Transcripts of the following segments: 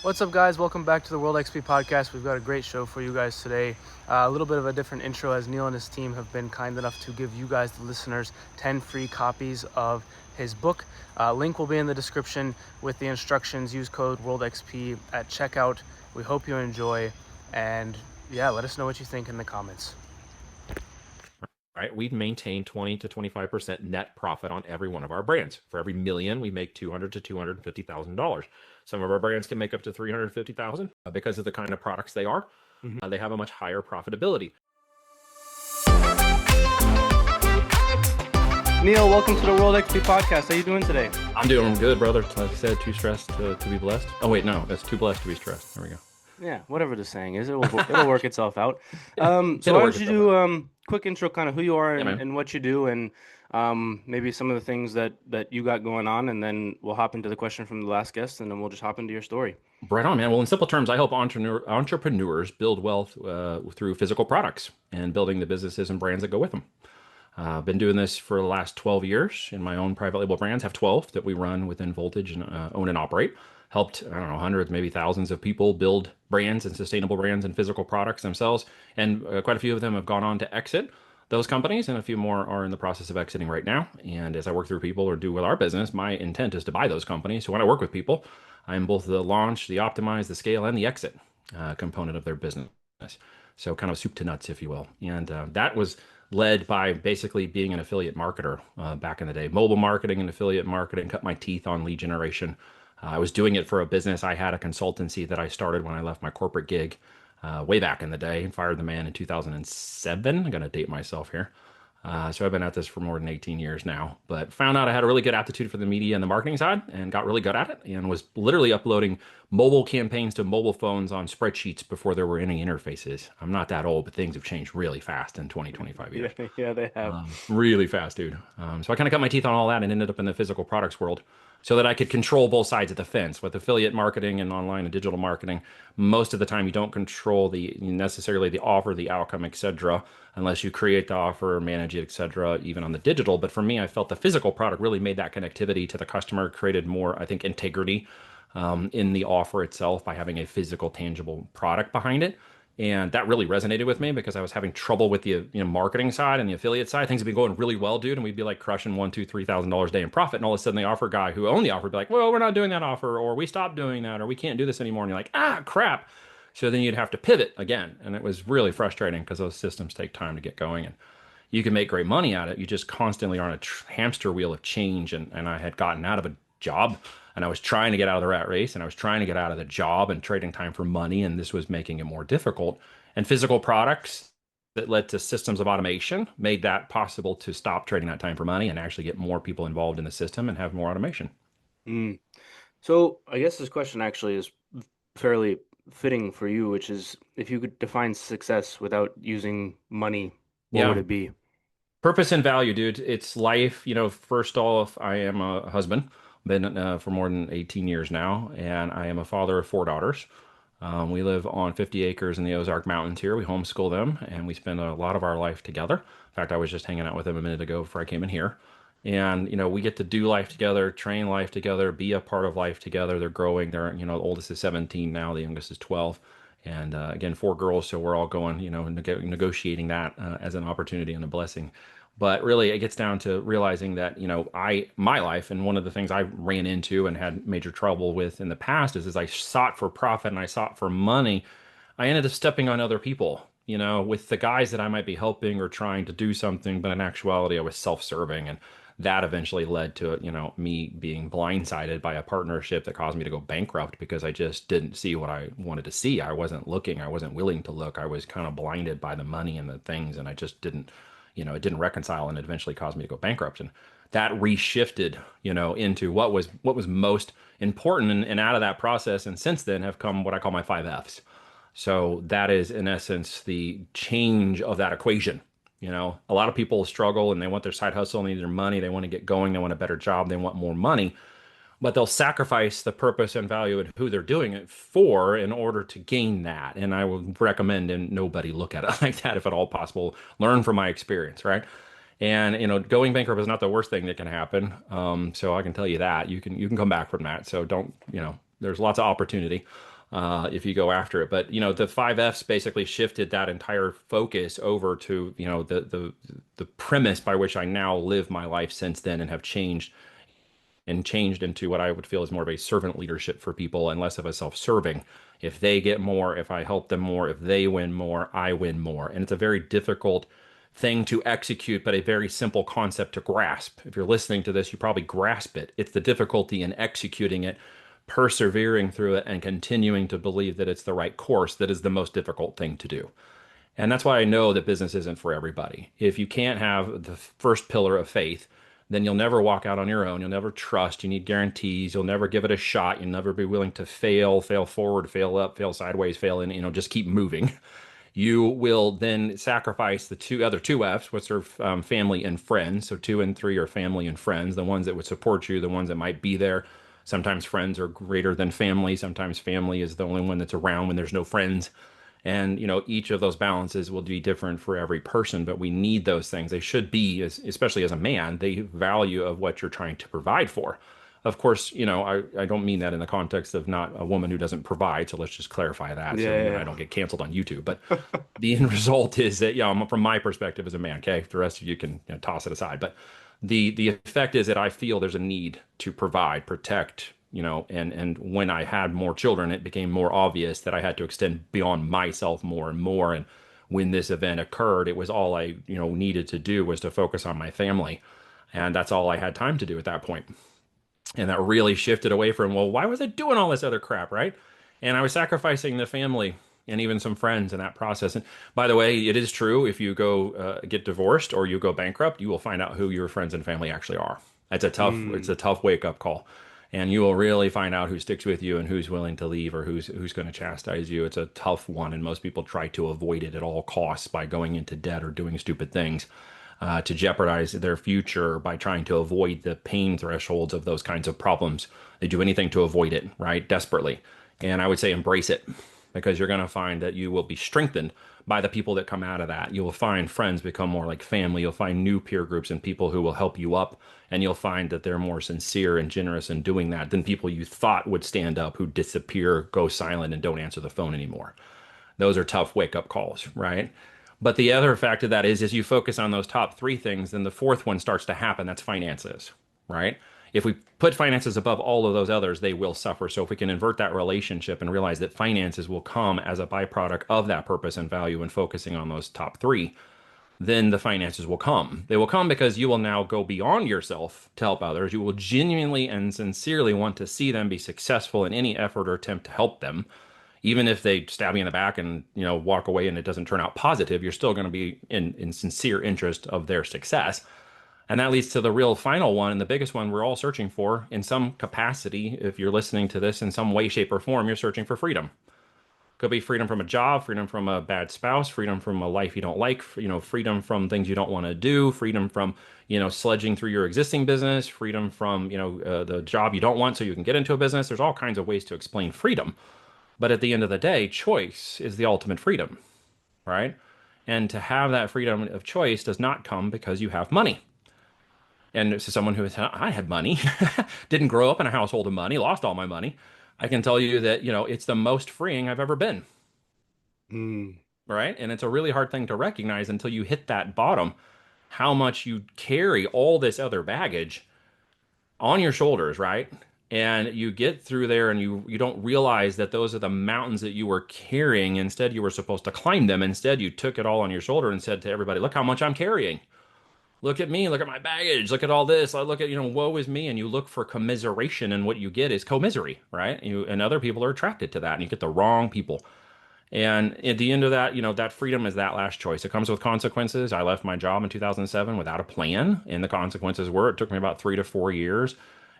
What's up, guys? Welcome back to the World XP podcast. We've got a great show for you guys today. A little bit of a different intro, as Neil and his team have been kind enough to give you guys, the listeners, 10 free copies of his book. Link will be in the description with the instructions. Use code WorldXP at checkout. We hope you enjoy. And yeah, let us know what you think in the comments. Right, we maintain 20 to 25% net profit on every one of our brands. For every million, we make $200,000 to $250,000. Some of our brands can make up to $350,000 because of the kind of products they are. They have a much higher profitability. Neil, welcome to the World XP podcast. How you doing today? I'm doing good, brother. Like I said, too stressed to be blessed. Oh wait, no, that's too blessed to be stressed. There we go. Yeah, whatever the saying is, it'll work itself out. So why don't you do quick intro, kind of who you are and what you do, and maybe some of the things that you got going on, and then we'll hop into the question from the last guest, and then we'll just hop into your story. Right on, man. Well, in simple terms, I help entrepreneurs build wealth through physical products and building the businesses and brands that go with them. I've been doing this for the last 12 years in my own private label brands. Have 12 that we run within Voltage and own and operate. Helped, I don't know, hundreds, maybe thousands of people build brands and sustainable brands and physical products themselves. And quite a few of them have gone on to exit those companies, and a few more are in the process of exiting right now. And as I work through people or do with our business, my intent is to buy those companies. So when I work with people, I'm both the launch, the optimize, the scale, and the exit component of their business. So kind of soup to nuts, if you will. And that was led by basically being an affiliate marketer back in the day. Mobile marketing and affiliate marketing, cut my teeth on lead generation. I was doing it for a business. I had a consultancy that I started when I left my corporate gig way back in the day and fired the man in 2007. I'm going to date myself here. So I've been at this for more than 18 years now, but found out I had a really good aptitude for the media and the marketing side and got really good at it and was literally uploading mobile campaigns to mobile phones on spreadsheets before there were any interfaces. I'm not that old, but things have changed really fast in 20, 25 years. Yeah, they have. Really fast, dude. So I kind of got my teeth on all that and ended up in the physical products world so that I could control both sides of the fence with affiliate marketing and online and digital marketing. Most of the time, you don't control necessarily the offer, the outcome, etc., unless you create the offer, manage it, etc., even on the digital. But for me, I felt the physical product really made that connectivity to the customer, created more, I think, integrity in the offer itself by having a physical, tangible product behind it. And that really resonated with me because I was having trouble with the marketing side and the affiliate side. Things have been going really well, dude, and we'd be like crushing $1,000, $2,000, $3,000 a day in profit. And all of a sudden, the offer guy who owned the offer would be like, "Well, we're not doing that offer, or we stopped doing that, or we can't do this anymore." And you're like, "Ah, crap!" So then you'd have to pivot again, and it was really frustrating because those systems take time to get going, and you can make great money at it. You just constantly are on a hamster wheel of change, and I had gotten out of a job and I was trying to get out of the rat race and I was trying to get out of the job and trading time for money, and this was making it more difficult. And physical products that led to systems of automation made that possible to stop trading that time for money and actually get more people involved in the system and have more automation. Mm. So I guess this question actually is fairly fitting for you, which is if you could define success without using money, what would Yeah. it be? Purpose and value, dude. It's life. First off, I am a husband, been for more than 18 years now, and I am a father of four daughters. We live on 50 acres in the Ozark Mountains here. We homeschool them, and we spend a lot of our life together. In fact, I was just hanging out with them a minute ago before I came in here. And, we get to do life together, train life together, be a part of life together. They're growing. The oldest is 17 now, the youngest is 12. And again, four girls, so we're all going, negotiating that as an opportunity and a blessing. But really, it gets down to realizing that, my life, and one of the things I ran into and had major trouble with in the past is, as I sought for profit and I sought for money, I ended up stepping on other people, with the guys that I might be helping or trying to do something, but in actuality, I was self-serving. And that eventually led to, me being blindsided by a partnership that caused me to go bankrupt because I just didn't see what I wanted to see. I wasn't looking, I wasn't willing to look. I was kind of blinded by the money and the things, and I just didn't, it didn't reconcile, and it eventually caused me to go bankrupt. And that reshifted, into what was most important. And out of that process, and since then have come what I call my five F's. So that is, in essence, the change of that equation. A lot of people struggle and they want their side hustle, they need their money, they want to get going, they want a better job, they want more money, but they'll sacrifice the purpose and value and who they're doing it for in order to gain that. And I would recommend and nobody look at it like that if at all possible. Learn from my experience, right? And going bankrupt is not the worst thing that can happen. So I can tell you that you can come back from that. So don't there's lots of opportunity if you go after it. But the five F's basically shifted that entire focus over to the premise by which I now live my life since then and have changed into what I would feel is more of a servant leadership for people and less of a self-serving. If they get more, if I help them more, if they win more, I win more. And it's a very difficult thing to execute, but a very simple concept to grasp. If you're listening to this, you probably grasp it. It's the difficulty in executing it, persevering through it, and continuing to believe that it's the right course that is the most difficult thing to do. And that's why I know that business isn't for everybody. If you can't have the first pillar of faith, then you'll never walk out on your own. You'll never trust. You need guarantees. You'll never give it a shot. You'll never be willing to fail, fail forward, fail up, fail sideways, fail in, just keep moving. You will then sacrifice the other two F's, which are family and friends. So 2 and 3 are family and friends, the ones that would support you, the ones that might be there. Sometimes friends are greater than family. Sometimes family is the only one that's around when there's no friends. And each of those balances will be different for every person, but we need those things. They should be, especially as a man, the value of what you're trying to provide for. Of course, I don't mean that in the context of not a woman who doesn't provide. So let's just clarify that so you and I Yeah, don't get canceled on YouTube. But the end result is that, from my perspective as a man, okay, the rest of you can toss it aside. But the effect is that I feel there's a need to provide, protect, and when I had more children, it became more obvious that I had to extend beyond myself more and more. And when this event occurred, it was all I, needed to do was to focus on my family. And that's all I had time to do at that point. And that really shifted away from, well, why was I doing all this other crap, right? And I was sacrificing the family and even some friends in that process. And by the way, it is true if you go get divorced or you go bankrupt, you will find out who your friends and family actually are. It's yeah. a tough wake up call, and you will really find out who sticks with you and who's willing to leave or who's going to chastise you. It's a tough one, and most people try to avoid it at all costs by going into debt or doing stupid things to jeopardize their future by trying to avoid the pain thresholds of those kinds of problems. They do anything to avoid it, right? Desperately. And I would say embrace it because you're going to find that you will be strengthened by the people that come out of that. You will find friends become more like family. You'll find new peer groups and people who will help you up. And you'll find that they're more sincere and generous in doing that than people you thought would stand up who disappear, go silent, and don't answer the phone anymore. Those are tough wake up calls, right? But the other fact of that is, as you focus on those top three things, then the fourth one starts to happen. That's finances, right? If we put finances above all of those others, they will suffer. So if we can invert that relationship and realize that finances will come as a byproduct of that purpose and value and focusing on those top three, then the finances will come. They will come because you will now go beyond yourself to help others. You will genuinely and sincerely want to see them be successful in any effort or attempt to help them even if they stab you in the back and walk away and it doesn't turn out positive, you're still going to be in sincere interest of their success. And that leads to the real final one and the biggest one we're all searching for in some capacity. If you're listening to this in some way, shape, or form, you're searching for freedom. Could be freedom from a job, freedom from a bad spouse, freedom from a life you don't like, freedom from things you don't want to do, freedom from, sledging through your existing business, freedom from, the job you don't want so you can get into a business. There's all kinds of ways to explain freedom. But at the end of the day, choice is the ultimate freedom, right? And to have that freedom of choice does not come because you have money. And as someone who has, I had money, didn't grow up in a household of money, lost all my money. I can tell you that, it's the most freeing I've ever been, Mm. right? And it's a really hard thing to recognize until you hit that bottom, how much you carry all this other baggage on your shoulders, right? And you get through there and you don't realize that those are the mountains that you were carrying. Instead, you were supposed to climb them. Instead, you took it all on your shoulder and said to everybody, look how much I'm carrying. Look at me, look at my baggage, look at all this. I look at, woe is me. And you look for commiseration, and what you get is commisery, right? And other people are attracted to that, and you get the wrong people. And at the end of that, that freedom is that last choice. It comes with consequences. I left my job in 2007 without a plan. And the consequences were it took me about 3 to 4 years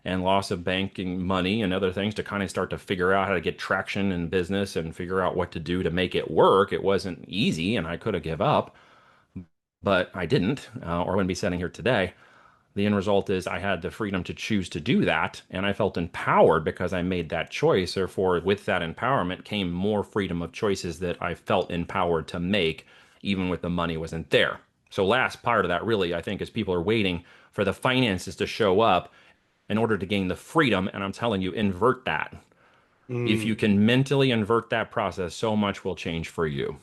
and loss of banking money and other things to kind of start to figure out how to get traction in business and figure out what to do to make it work. It wasn't easy and I could have give up, but I didn't, or I wouldn't be sitting here today. The end result is I had the freedom to choose to do that, and I felt empowered because I made that choice. Therefore, with that empowerment came more freedom of choices that I felt empowered to make, even with the money wasn't there. So, last part of that really, I think, is people are waiting for the finances to show up in order to gain the freedom. And I'm telling you, invert that. If you Mm. can mentally invert that process, so much will change for you.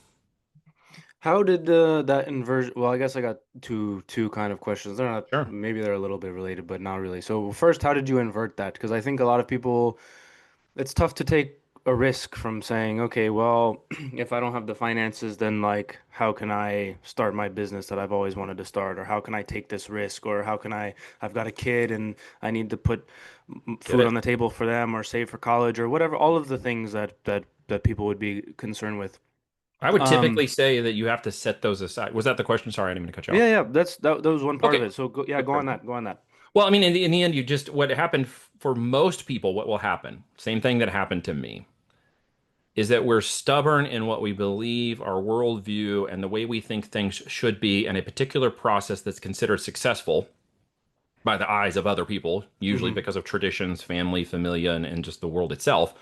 How did that inversion? Well, I guess I got two kind of questions. They're not, Sure. maybe they're a little bit related, but not really. So first, how did you invert that? Because I think a lot of people, it's tough to take a risk from saying, okay, well, if I don't have the finances, then like, how can I start my business that I've always wanted to start? Or how can I take this risk? Or how can I've got a kid and I need to put Get food on it? the table for them or save for college or whatever, all of the things that people would be concerned with. I would Um, typically say that you have to set those aside. Was that the question? Sorry, I didn't mean to cut you off. yeah, that was one part of Okay. it. So go, yeah, Go go for on it. that, go on that. Well, I mean, in the end, you just, what happened for most people, what will happen, same thing that happened to me, is that we're stubborn in what we believe, our worldview, and the way we think things should be, and a particular process that's considered successful by the eyes of other people, usually Hmm. because of traditions, family, familia, and just the world itself.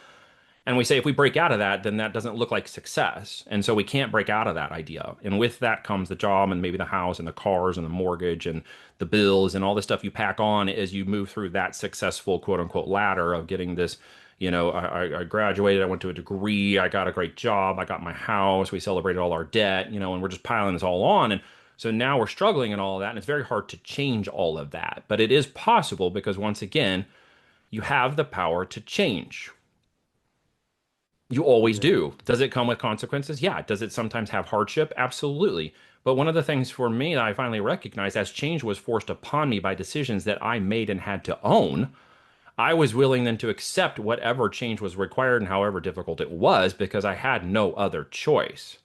And we say if we break out of that, then that doesn't look like success. And so we can't break out of that idea. And with that comes the job and maybe the house and the cars and the mortgage and the bills and all the stuff you pack on as you move through that successful quote unquote ladder of getting this. I graduated, I went to a degree, I got a great job, I got my house, we celebrated all our debt, and we're just piling this all on. And so now we're struggling and all of that. And it's very hard to change all of that. But it is possible because once again, you have the power to change. You always Yeah. do. Does it come with consequences? Yeah. Does it sometimes have hardship? Absolutely. But one of the things for me that I finally recognized as change was forced upon me by decisions that I made and had to own, I was willing then to accept whatever change was required and however difficult it was because I had no other choice.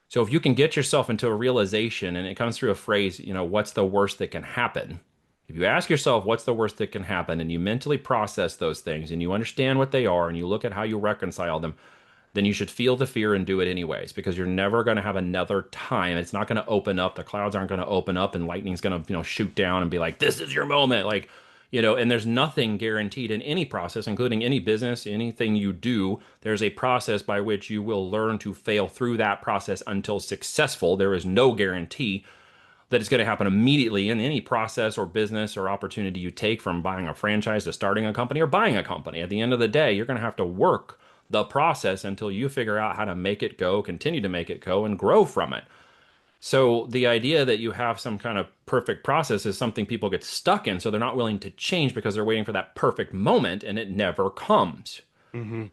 So if you can get yourself into a realization and it comes through a phrase, what's the worst that can happen? If you ask yourself what's the worst that can happen and you mentally process those things and you understand what they are and you look at how you reconcile them, then you should feel the fear and do it anyways because you're never going to have another time. It's not going to open up. The clouds aren't going to open up and lightning's going to, shoot down and be like, this is your moment. Like, and there's nothing guaranteed in any process, including any business, anything you do. There's a process by which you will learn to fail through that process until successful. There is no guarantee that it's going to happen immediately in any process or business or opportunity you take from buying a franchise to starting a company or buying a company. At the end of the day, you're going to have to work the process until you figure out how to make it go, continue to make it go, and grow from it. So the idea that you have some kind of perfect process is something people get stuck in. So they're not willing to change because they're waiting for that perfect moment and it never comes. Hmm.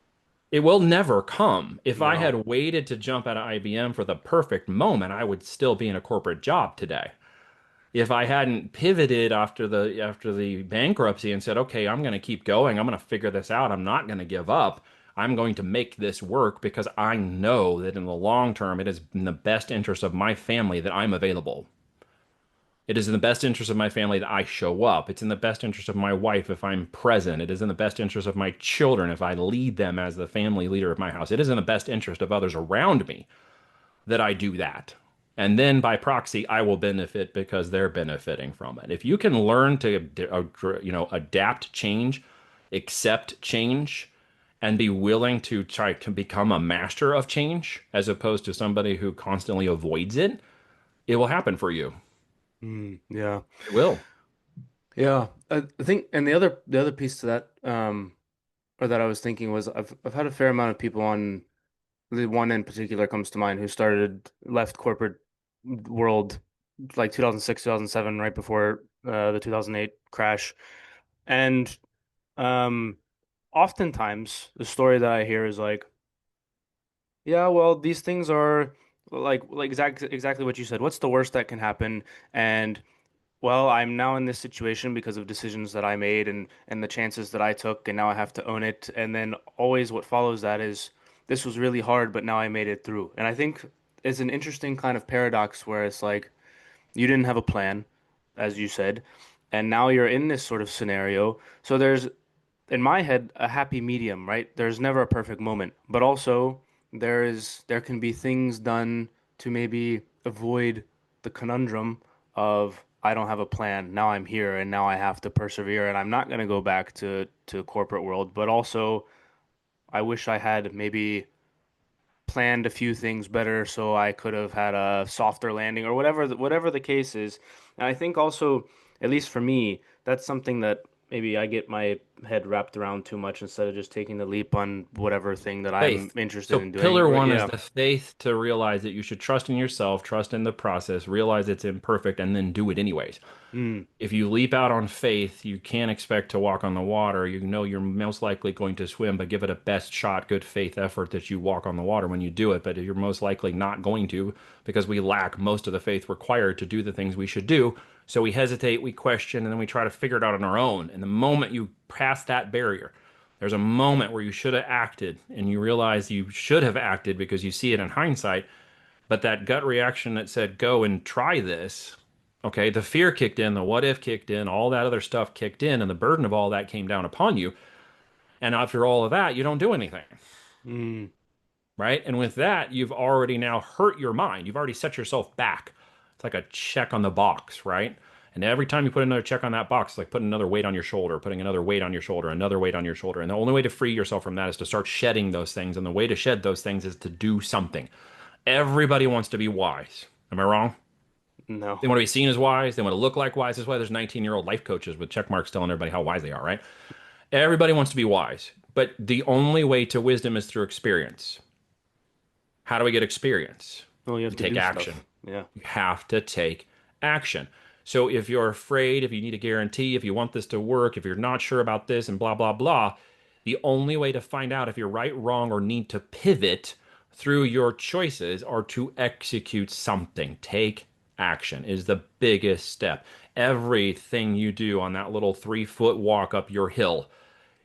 It will never come. If I No. had waited to jump out of IBM for the perfect moment, I would still be in a corporate job today. If I hadn't pivoted after the bankruptcy and said, "Okay, I'm going to keep going. I'm going to figure this out. I'm not going to give up. I'm going to make this work because I know that in the long term it is in the best interest of my family that I'm available. It is in the best interest of my family that I show up. It's in the best interest of my wife if I'm present. It is in the best interest of my children if I lead them as the family leader of my house. It is in the best interest of others around me that I do that. And then by proxy, I will benefit because they're benefiting from it. If you can learn to, adapt change, accept change, and be willing to try to become a master of change as opposed to somebody who constantly avoids it, it will happen for you. Mm, yeah. It will. Yeah. I think, and the other piece to that, or that I was thinking was I've had a fair amount of people on. The one in particular comes to mind who left corporate world like 2006, 2007, right before the 2008 crash. And um, oftentimes the story that I hear is like, yeah, well, these things are like exactly what you said. What's the worst that can happen? And well, I'm now in this situation because of decisions that I made and the chances that I took, and now I have to own it. And then always what follows that is this was really hard, but now I made it through. And I think it's an interesting kind of paradox where it's like you didn't have a plan, as you said, and now you're in this sort of scenario. So there's, in my head, a happy medium, right? There's never a perfect moment, but also there can be things done to maybe avoid the conundrum of I don't have a plan. Now I'm here and now I have to persevere and I'm not going to go back to corporate world, but also I wish I had maybe planned a few things better so I could have had a softer landing or whatever the case is. And I think also, at least for me, that's something that maybe I get my head wrapped around too much instead of just taking the leap on whatever thing that I'm Faith. interested So in doing. pillar Or one is yeah. the faith to realize that you should trust in yourself, trust in the process, realize it's imperfect, and then do it anyways. Mm, If you leap out on faith, you can't expect to walk on the water. You know you're most likely going to swim, but give it a best shot, good faith effort that you walk on the water when you do it. But you're most likely not going to because we lack most of the faith required to do the things we should do. So we hesitate, we question, and then we try to figure it out on our own. And the moment you pass that barrier, there's a moment where you should have acted and you realize you should have acted because you see it in hindsight. But that gut reaction that said, go and try this, okay, the fear kicked in, the what if kicked in, all that other stuff kicked in, and the burden of all that came down upon you. And after all of that, you don't do anything, mm, right? And with that, you've already now hurt your mind. You've already set yourself back. It's like a check on the box, right? And every time you put another check on that box, it's like putting another weight on your shoulder, putting another weight on your shoulder, another weight on your shoulder. And the only way to free yourself from that is to start shedding those things. And the way to shed those things is to do something. Everybody wants to be wise. Am I wrong? no. They want to be seen as wise. They want to look like wise. That's why there's 19-year-old life coaches with check marks telling everybody how wise they are, right? Everybody wants to be wise. But the only way to wisdom is through experience. How do we get experience? Well, you have You to take do action. stuff. Yeah. You have to take action. So if you're afraid, if you need a guarantee, if you want this to work, if you're not sure about this and blah, blah, blah, the only way to find out if you're right, wrong, or need to pivot through your choices are to execute something. Take action is the biggest step. Everything you do on that little 3 foot walk up your hill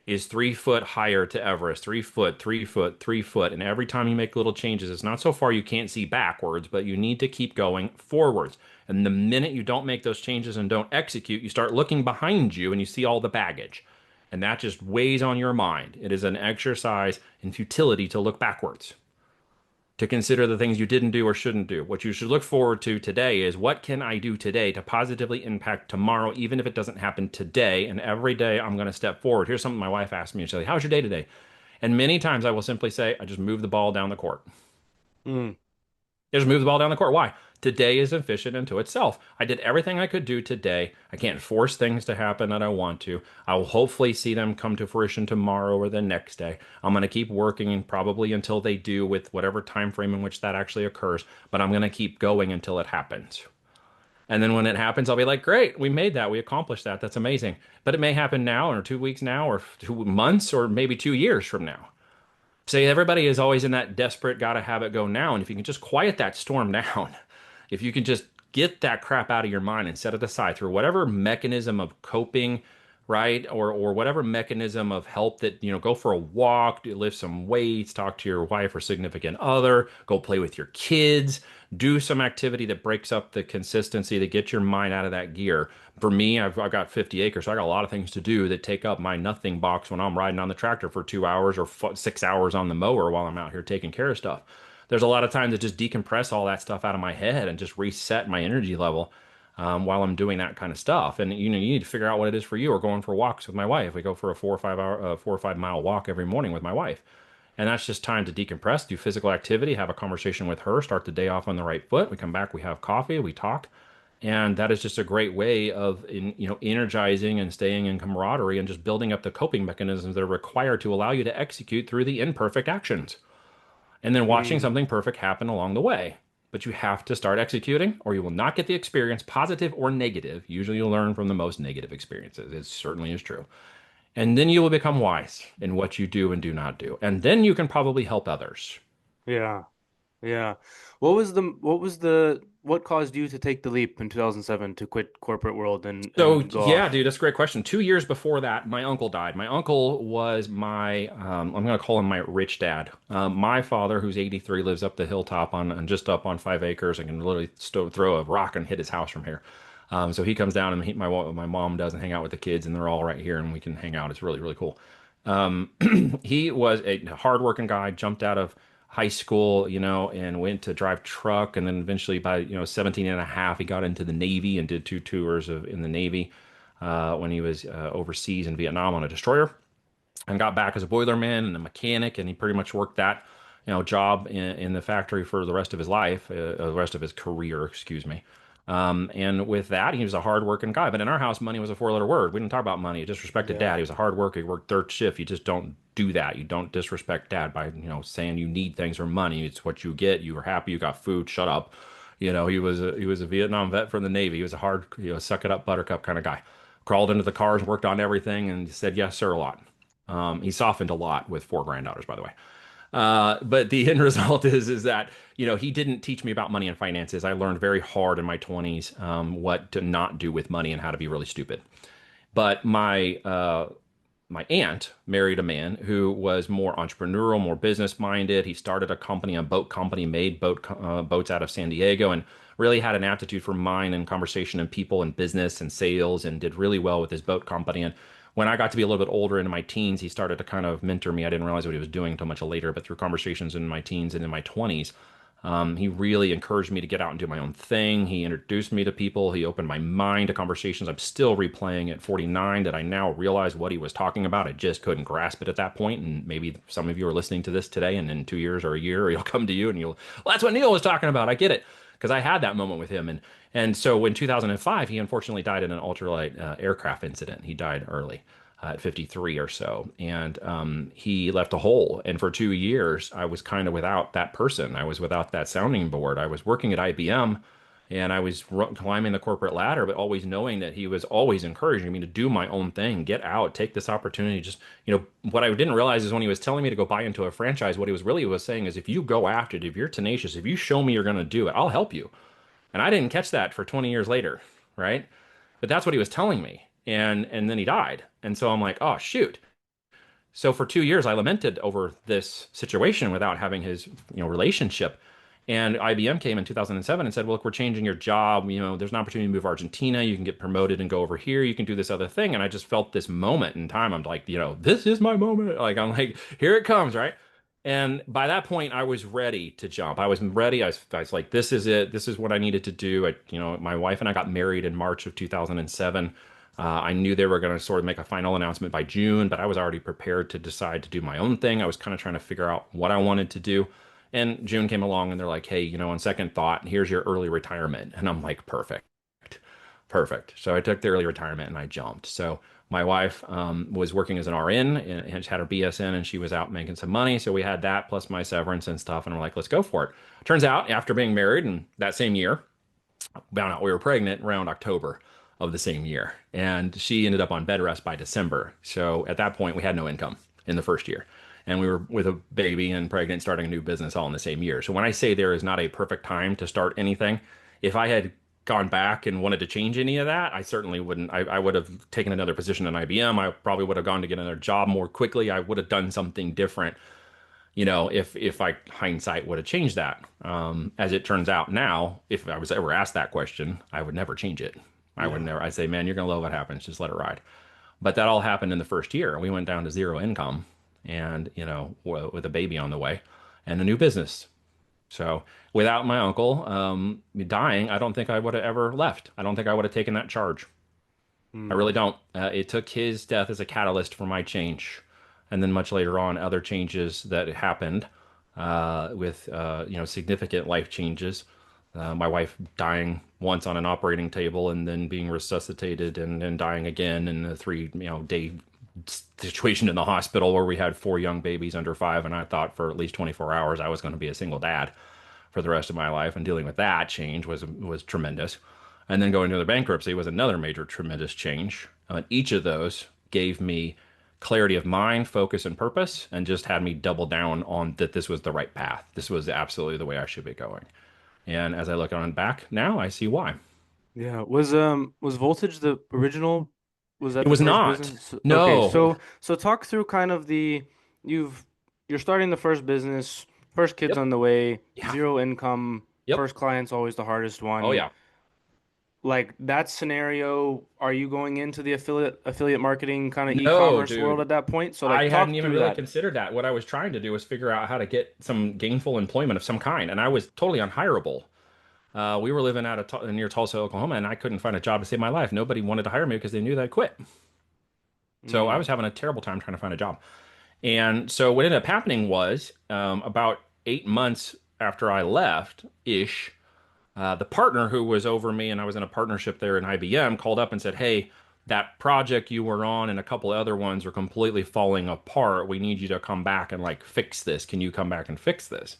is 3 foot higher to Everest, 3 foot, 3 foot, 3 foot. And every time you make little changes, it's not so far you can't see backwards, but you need to keep going forwards. And the minute you don't make those changes and don't execute, you start looking behind you and you see all the baggage. And that just weighs on your mind. It is an exercise in futility to look backwards, to consider the things you didn't do or shouldn't do. What you should look forward to today is what can I do today to positively impact tomorrow, even if it doesn't happen today. And every day I'm going to step forward. Here's something my wife asked me. She's like, how's your day today? And many times I will simply say, I just moved the ball down the court. Mm, Just move the ball down the court. Why? Today is efficient unto itself. I did everything I could do today. I can't force things to happen that I want to. I will hopefully see them come to fruition tomorrow or the next day. I'm going to keep working probably until they do with whatever time frame in which that actually occurs, but I'm going to keep going until it happens. And then when it happens, I'll be like, great, we made that. We accomplished that. That's amazing. But it may happen now or 2 weeks now or 2 months or maybe 2 years from now. Say everybody is always in that desperate, gotta have it go now. And if you can just quiet that storm down, if you can just get that crap out of your mind and set it aside through whatever mechanism of coping, right? Or whatever mechanism of help that, go for a walk, lift some weights, talk to your wife or significant other, go play with your kids, do some activity that breaks up the consistency to get your mind out of that gear. For me, I've got 50 acres, so I got a lot of things to do that take up my nothing box when I'm riding on the tractor for 2 hours or 6 hours on the mower while I'm out here taking care of stuff. There's a lot of times to just decompress all that stuff out of my head and just reset my energy level while I'm doing that kind of stuff. And you need to figure out what it is for you. Or going for walks with my wife. We go for a 4 or 5 mile walk every morning with my wife. And that's just time to decompress, do physical activity, have a conversation with her, start the day off on the right foot. We come back, we have coffee, we talk, and that is just a great way of energizing and staying in camaraderie and just building up the coping mechanisms that are required to allow you to execute through the imperfect actions and then watching mm. something perfect happen along the way. But you have to start executing, or you will not get the experience, positive or negative. Usually, you'll learn from the most negative experiences. It certainly is true. And then you will become wise in what you do and do not do. And then you can probably help others. Yeah. Yeah. What caused you to take the leap in 2007 to quit corporate world So, and go yeah, off? dude, that's a great question. 2 years before that, my uncle died. My uncle was I'm going to call him my rich dad. My father, who's 83, lives up the hilltop and just up on 5 acres and can literally throw a rock and hit his house from here. So he comes down and my mom does and hang out with the kids, and they're all right here and we can hang out. It's really, really cool. Um, he was a hardworking guy, jumped out of high school, and went to drive truck. And then eventually by, 17 and a half, he got into the Navy and did 2 tours in the Navy when he was overseas in Vietnam on a destroyer and got back as a boilerman and a mechanic. And he pretty much worked that, job in the factory for the rest of his life, the rest of his career, excuse me. And with that, he was a hardworking guy. But in our house, money was a four-letter word. We didn't talk about money. It disrespected Yeah. dad. He was a hard worker. He worked third shift. You just don't do that. You don't disrespect dad by, saying you need things or money. It's what you get. You were happy. You got food. Shut up. He was a Vietnam vet from the Navy. He was a hard, suck it up, buttercup kind of guy. Crawled into the cars, worked on everything, and said yes, sir, a lot. He softened a lot with four granddaughters, by the way. But the end result is that he didn't teach me about money and finances. I learned very hard in my 20s what to not do with money and how to be really stupid. But my aunt married a man who was more entrepreneurial, more business minded. He started a company, a boat company, made boats out of San Diego, and really had an aptitude for mind and conversation and people and business and sales, and did really well with his boat company. And when I got to be a little bit older into my teens, he started to kind of mentor me. I didn't realize what he was doing until much later, but through conversations in my teens and in my 20s, he really encouraged me to get out and do my own thing. He introduced me to people. He opened my mind to conversations I'm still replaying at 49 that I now realize what he was talking about. I just couldn't grasp it at that point. And maybe some of you are listening to this today, and in 2 years or a year, he'll come to you and well, that's what Neil was talking about. I get it. Because I had that moment with him. And so in 2005, he unfortunately died in an ultralight aircraft incident. He died early at 53 or so. And he left a hole. And for 2 years, I was kind of without that person. I was without that sounding board. I was working at IBM and I was climbing the corporate ladder, but always knowing that he was always encouraging me to do my own thing, get out, take this opportunity. Just, what I didn't realize is when he was telling me to go buy into a franchise, what he was saying is if you go after it, if you're tenacious, if you show me you're going to do it, I'll help you. And I didn't catch that for 20 years later, right? But that's what he was telling me. And then he died. And so I'm like, oh shoot. So for 2 years, I lamented over this situation without having his, relationship. And IBM came in 2007 and said, well, look, we're changing your job. There's an opportunity to move to Argentina. You can get promoted and go over here. You can do this other thing. And I just felt this moment in time. I'm like, this is my moment. Like, I'm like, here it comes, right? And by that point, I was ready to jump. I was ready. I was like, this is it. This is what I needed to do. My wife and I got married in March of 2007. I knew they were going to sort of make a final announcement by June, but I was already prepared to decide to do my own thing. I was kind of trying to figure out what I wanted to do. And June came along and they're like, hey, on second thought, here's your early retirement. And I'm like, perfect. Perfect. So I took the early retirement and I jumped. So my wife was working as an RN and she had her BSN and she was out making some money. So we had that plus my severance and stuff. And we're like, let's go for it. Turns out after being married and that same year, found out we were pregnant around October of the same year. And she ended up on bed rest by December. So at that point, we had no income in the first year. And we were with a baby and pregnant, starting a new business all in the same year. So when I say there is not a perfect time to start anything, if I had gone back and wanted to change any of that, I certainly wouldn't. I would have taken another position in IBM. I probably would have gone to get another job more quickly. I would have done something different, if I hindsight would have changed that. As it turns out now, if I was ever asked that question, I would never change it. I would Yeah. never. I'd say, man, you're gonna love what happens. Just let it ride. But that all happened in the first year. We went down to zero income, and with a baby on the way, and a new business. So without my uncle dying, I don't think I would have ever left. I don't think I would have taken that charge. I really Mm. don't. It took his death as a catalyst for my change, and then much later on, other changes that happened with significant life changes. My wife dying once on an operating table, and then being resuscitated, and then dying again in a day situation in the hospital where we had four young babies under 5, and I thought for at least 24 hours I was going to be a single dad for the rest of my life, and dealing with that change was tremendous. And then going to the bankruptcy was another major tremendous change. And each of those gave me clarity of mind, focus, and purpose, and just had me double down on that this was the right path. This was absolutely the way I should be going. And as I look on back now, I see why. Yeah. Was Voltage the original? Was that It the was first not. business? Okay, No. so talk through kind of you've you're starting the first business, first kids Yep. on the way, Yeah. zero income, Yep. first client's always the hardest Oh one. yeah. Like that scenario, are you going into the affiliate marketing kind of No, e-commerce world dude. at that point? So I like hadn't talk even through really that. considered that. What I was trying to do was figure out how to get some gainful employment of some kind, and I was totally unhireable. We were living near Tulsa, Oklahoma, and I couldn't find a job to save my life. Nobody wanted to hire me because they knew that I quit. So I Mm, was having a terrible time trying to find a job. And so what ended up happening was about 8 months after I left ish, The partner who was over me, and I was in a partnership there in IBM, called up and said, "Hey, that project you were on and a couple of other ones are completely falling apart. We need you to come back and like fix this. Can you come back and fix this?"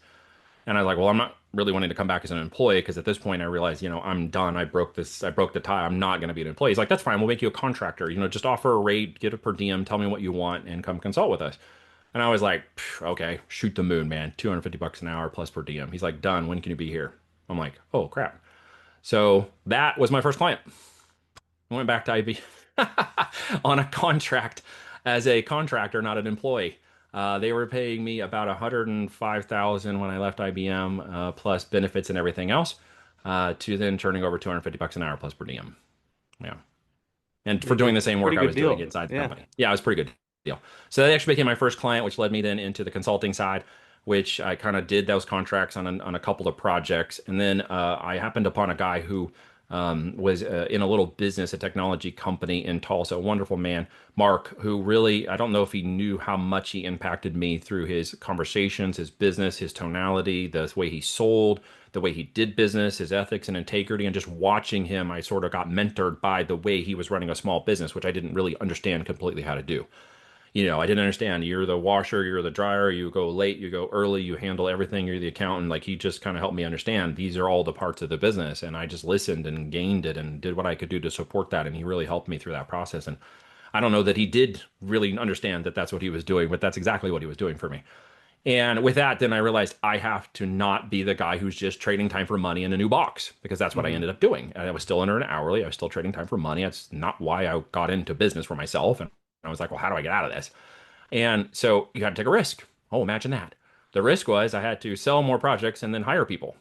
And I was like, "Well, I'm not really wanting to come back as an employee because at this point I realized, I'm done. I broke this. I broke the tie. I'm not going to be an employee." He's like, "That's fine. We'll make you a contractor. Just offer a rate, get a per diem, tell me what you want, and come consult with us." And I was like, "Okay, shoot the moon, man. $250 an hour plus per diem." He's like, "Done. When can you be here?" I'm like, "Oh, crap." So that was my first client. I went back to IB on a contract as a contractor, not an employee. They were paying me about 105,000 when I left IBM, plus benefits and everything else, to then turning over $250 an hour plus per diem. Yeah. And for doing the same work Pretty I good was doing deal. inside the Yeah. company. Yeah, it was a pretty good deal. So that actually became my first client, which led me then into the consulting side, which I kind of did those contracts on a couple of projects. And then I happened upon a guy who was in a little business, a technology company in Tulsa, a wonderful man, Mark, who really, I don't know if he knew how much he impacted me through his conversations, his business, his tonality, the way he sold, the way he did business, his ethics and integrity, and just watching him, I sort of got mentored by the way he was running a small business, which I didn't really understand completely how to do. I didn't understand. You're the washer, you're the dryer, you go late, you go early, you handle everything, you're the accountant. Like he just kind of helped me understand these are all the parts of the business. And I just listened and gained it and did what I could do to support that. And he really helped me through that process. And I don't know that he did really understand that that's what he was doing, but that's exactly what he was doing for me. And with that, then I realized I have to not be the guy who's just trading time for money in a new box because that's what I Hmm. ended up doing. And I was still under an hourly. I was still trading time for money. That's not why I got into business for myself. And I was like, well, how do I get out of this? And so you got to take a risk. Oh, imagine that. The risk was I had to sell more projects and then hire people.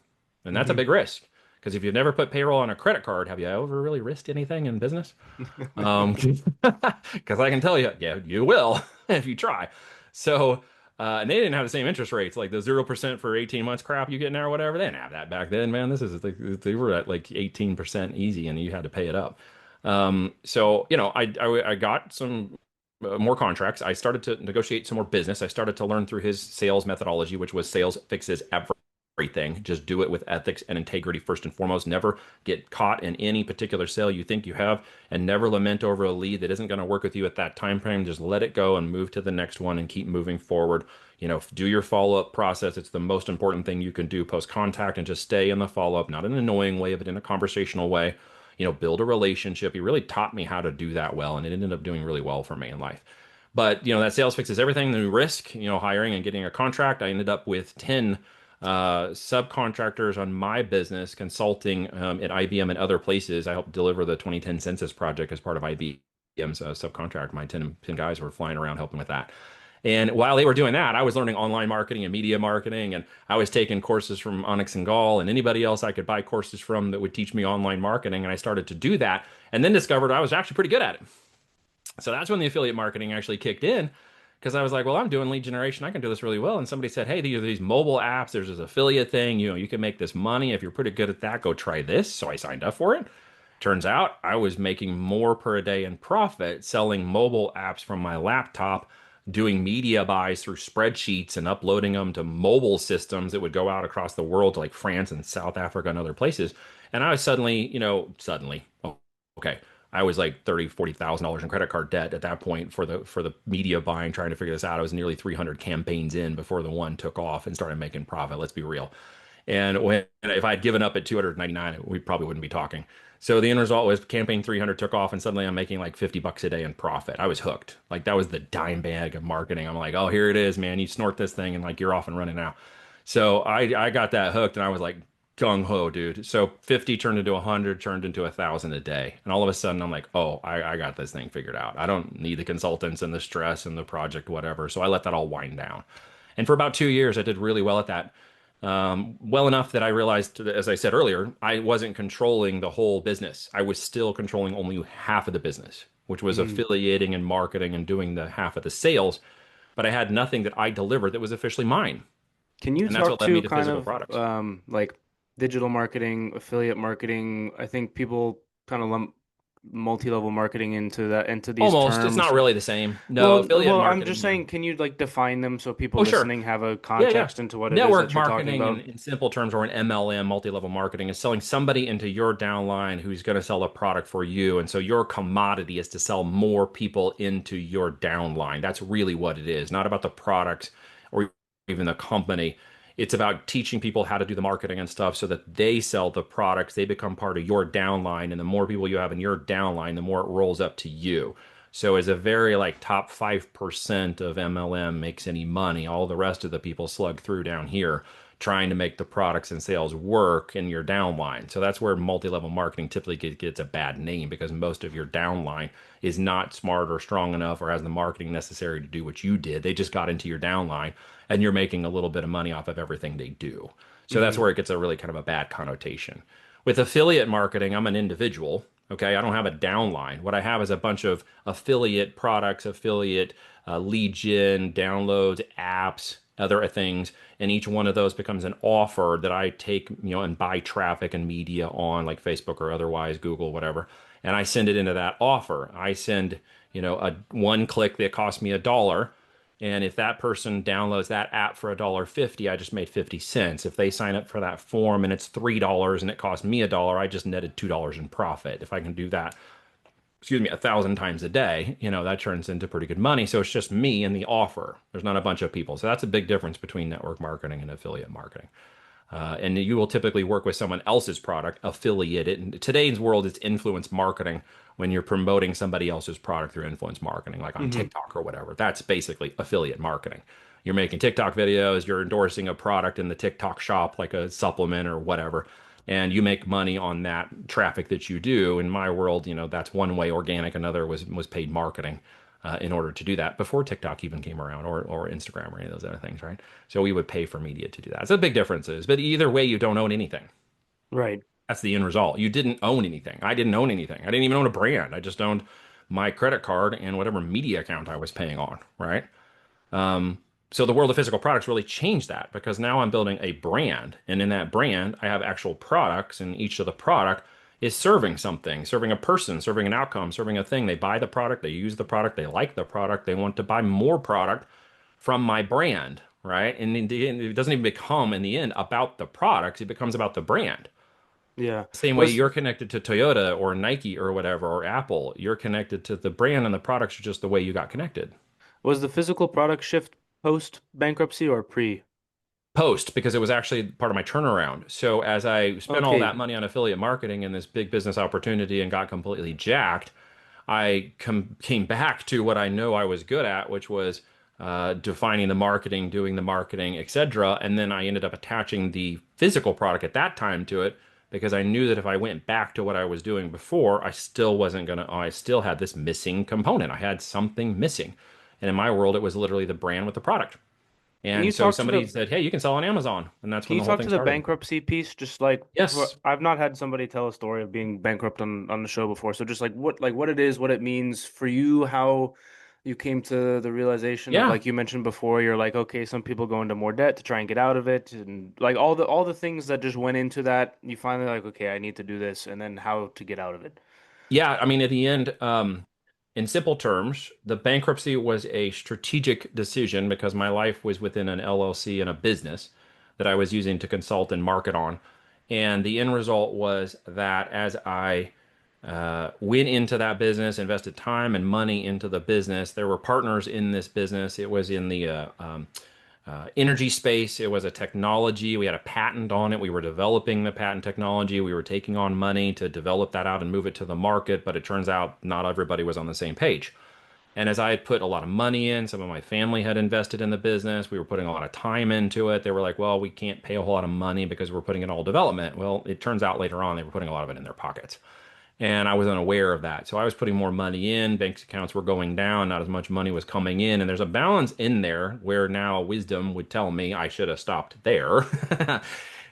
And that's a Hmm. big risk. Because if you've never put payroll on a credit card, have you ever really risked anything in business? Because I can tell you, yeah, you will if you try. So, and they didn't have the same interest rates, like the 0% for 18 months crap you get now, or whatever. They didn't have that back then, man. This is like they were at like 18% easy, and you had to pay it up. So I got some more contracts. I started to negotiate some more business. I started to learn through his sales methodology, which was sales fixes everything. Just do it with ethics and integrity first and foremost. Never get caught in any particular sale you think you have, and never lament over a lead that isn't going to work with you at that time frame. Just let it go and move to the next one and keep moving forward. Do your follow-up process. It's the most important thing you can do post contact, and just stay in the follow-up, not in an annoying way, but in a conversational way. Build a relationship. He really taught me how to do that well, and it ended up doing really well for me in life. But that sales fixes everything. The risk, hiring and getting a contract. I ended up with 10 subcontractors on my business, consulting at IBM and other places. I helped deliver the 2010 census project as part of IBM's subcontract. My 10 guys were flying around helping with that. And while they were doing that, I was learning online marketing and media marketing, and I was taking courses from Onyx and Gall and anybody else I could buy courses from that would teach me online marketing. And I started to do that, and then discovered I was actually pretty good at it. So that's when the affiliate marketing actually kicked in, because I was like, well, I'm doing lead generation. I can do this really well. And somebody said, hey, these mobile apps. There's this affiliate thing. You can make this money. If you're pretty good at that, go try this. So I signed up for it. Turns out I was making more per day in profit selling mobile apps from my laptop, doing media buys through spreadsheets and uploading them to mobile systems that would go out across the world to like France and South Africa and other places. And I was suddenly, oh, okay. I was like 30, $40,000 in credit card debt at that point for the media buying, trying to figure this out. I was nearly 300 campaigns in before the one took off and started making profit. Let's be real. And if I had given up at 299, we probably wouldn't be talking. So the end result was campaign 300 took off, and suddenly I'm making like $50 a day in profit. I was hooked. Like that was the dime bag of marketing. I'm like, oh, here it is, man. You snort this thing, and like you're off and running now. So I got that hooked, and I was like gung ho, dude. So 50 turned into 100, turned into 1,000 a day, and all of a sudden I'm like, oh, I got this thing figured out. I don't need the consultants and the stress and the project, whatever. So I let that all wind down. And for about 2 years, I did really well at that. Well enough that I realized, as I said earlier, I wasn't controlling the whole business. I was still controlling only half of the business, which was Hmm. affiliating and marketing and doing the half of the sales. But I had nothing that I delivered that was officially mine. Can you And that's talk what led me to to kind physical of products. like digital marketing, affiliate marketing? I think people kind of lump multi-level marketing into these Almost. It's not terms? really the same. No, Well, affiliate I'm just marketing, saying, can you like define them so people oh, sure. listening have a Yeah, yeah. context into what it is Network that you're talking marketing about? in simple terms, or an MLM, multi-level marketing, is selling somebody into your downline who's going to sell a product for you. And so your commodity is to sell more people into your downline. That's really what it is. Not about the product or even the company. It's about teaching people how to do the marketing and stuff so that they sell the products, they become part of your downline. And the more people you have in your downline, the more it rolls up to you. So as a very like top 5% of MLM makes any money, all the rest of the people slug through down here trying to make the products and sales work in your downline. So that's where multi-level marketing typically gets a bad name because most of your downline is not smart or strong enough or has the marketing necessary to do what you did. They just got into your downline and you're making a little bit of money off of everything they do. So that's Hmm. where it gets a really kind of a bad connotation. With affiliate marketing, I'm an individual. Okay, I don't have a downline. What I have is a bunch of affiliate products, affiliate lead gen, downloads, apps, other things, and each one of those becomes an offer that I take, and buy traffic and media on, like Facebook or otherwise, Google, whatever, and I send it into that offer. I send, a one click that cost me $1. And if that person downloads that app for $1.50, I just made 50 cents. If they sign up for that form and it's $3 and it cost me $1, I just netted $2 in profit. If I can do that, 1,000 times a day, that turns into pretty good money. So it's just me and the offer. There's not a bunch of people. So that's a big difference between network marketing and affiliate marketing. And you will typically work with someone else's product, affiliate it. In today's world, it's influence marketing when you're promoting somebody else's product through influence marketing, like on Hmm. TikTok or whatever. That's basically affiliate marketing. You're making TikTok videos, you're endorsing a product in the TikTok shop, like a supplement or whatever, and you make money on that traffic that you do. In my world, that's one way organic. Another was paid marketing in order to do that before TikTok even came around or Instagram or any of those other things, right? So we would pay for media to do that. So the big difference is, but either way, you don't own anything. Right. That's the end result. You didn't own anything. I didn't own anything. I didn't even own a brand. I just owned my credit card and whatever media account I was paying on, right? Um, so the world of physical products really changed that because now I'm building a brand, and in that brand, I have actual products, and each of the product is serving something, serving a person, serving an outcome, serving a thing. They buy the product, they use the product, they like the product, they want to buy more product from my brand, right? And in the end, it doesn't even become in the end about the products, it becomes about the brand. Yeah. Same way Was you're connected to Toyota or Nike or whatever, or Apple, you're connected to the brand and the products are just the way you got connected. was the physical product shift post bankruptcy or pre? Post because it was actually part of my turnaround. So as I spent all that Okay. money on affiliate marketing and this big business opportunity and got completely jacked, I came back to what I know I was good at, which was defining the marketing, doing the marketing, etc. And then I ended up attaching the physical product at that time to it because I knew that if I went back to what I was doing before, I still wasn't gonna, I still had this missing component. I had something missing. And in my world, it was literally the brand with the product. Can you And so talk to somebody the said, "Hey, you can sell on Amazon." And that's Can when you the whole talk thing to the started. bankruptcy piece? Just like Yes. I've not had somebody tell a story of being bankrupt on the show before. So just like what it is, what it means for you, how you came to the realization of Yeah. like you mentioned before, you're like, okay, some people go into more debt to try and get out of it, and like all the things that just went into that, you finally like, okay, I need to do this, and then how to get out of it. Yeah. I mean, at the end, in simple terms, the bankruptcy was a strategic decision because my life was within an LLC and a business that I was using to consult and market on. And the end result was that as I went into that business, invested time and money into the business, there were partners in this business. It was in the energy space. It was a technology. We had a patent on it. We were developing the patent technology. We were taking on money to develop that out and move it to the market. But it turns out not everybody was on the same page. And as I had put a lot of money in, some of my family had invested in the business. We were putting a lot of time into it. They were like, well, we can't pay a whole lot of money because we're putting in all development. Well, it turns out later on they were putting a lot of it in their pockets. And I was unaware of that. So I was putting more money in, bank accounts were going down, not as much money was coming in. And there's a balance in there where now wisdom would tell me I should have stopped there.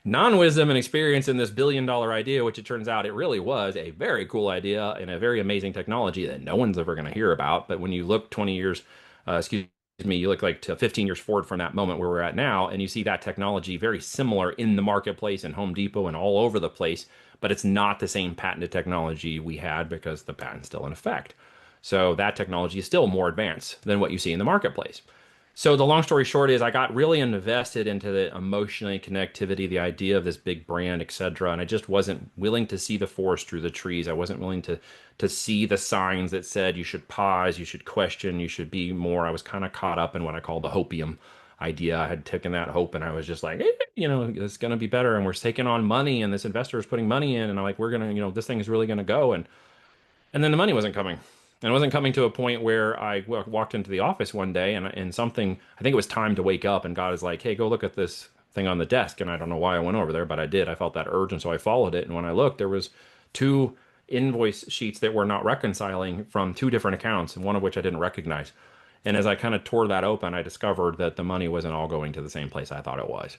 Non-wisdom and experience in this billion-dollar idea, which it turns out it really was a very cool idea and a very amazing technology that no one's ever going to hear about. But when you look 20 years, excuse me, you look like to 15 years forward from that moment where we're at now, and you see that technology very similar in the marketplace and Home Depot and all over the place, but it's not the same patented technology we had because the patent's still in effect. So that technology is still more advanced than what you see in the marketplace. So the long story short is I got really invested into the emotional connectivity, the idea of this big brand, etc. And I just wasn't willing to see the forest through the trees. I wasn't willing to see the signs that said you should pause, you should question, you should be more. I was kind of caught up in what I call the hopium idea. I had taken that hope and I was just like, it's going to be better. And we're taking on money and this investor is putting money in. And I'm like, we're going to, this thing is really going to go. And then the money wasn't coming. And it wasn't coming to a point where I walked into the office one day and something, I think it was time to wake up. And God is like, hey, go look at this thing on the desk. And I don't know why I went over there, but I did. I felt that urge. And so I followed it. And when I looked, there was two invoice sheets that were not reconciling from two different accounts, and one of which I didn't recognize. And as I kind of tore that open, I discovered that the money wasn't all going to the same place I thought it was.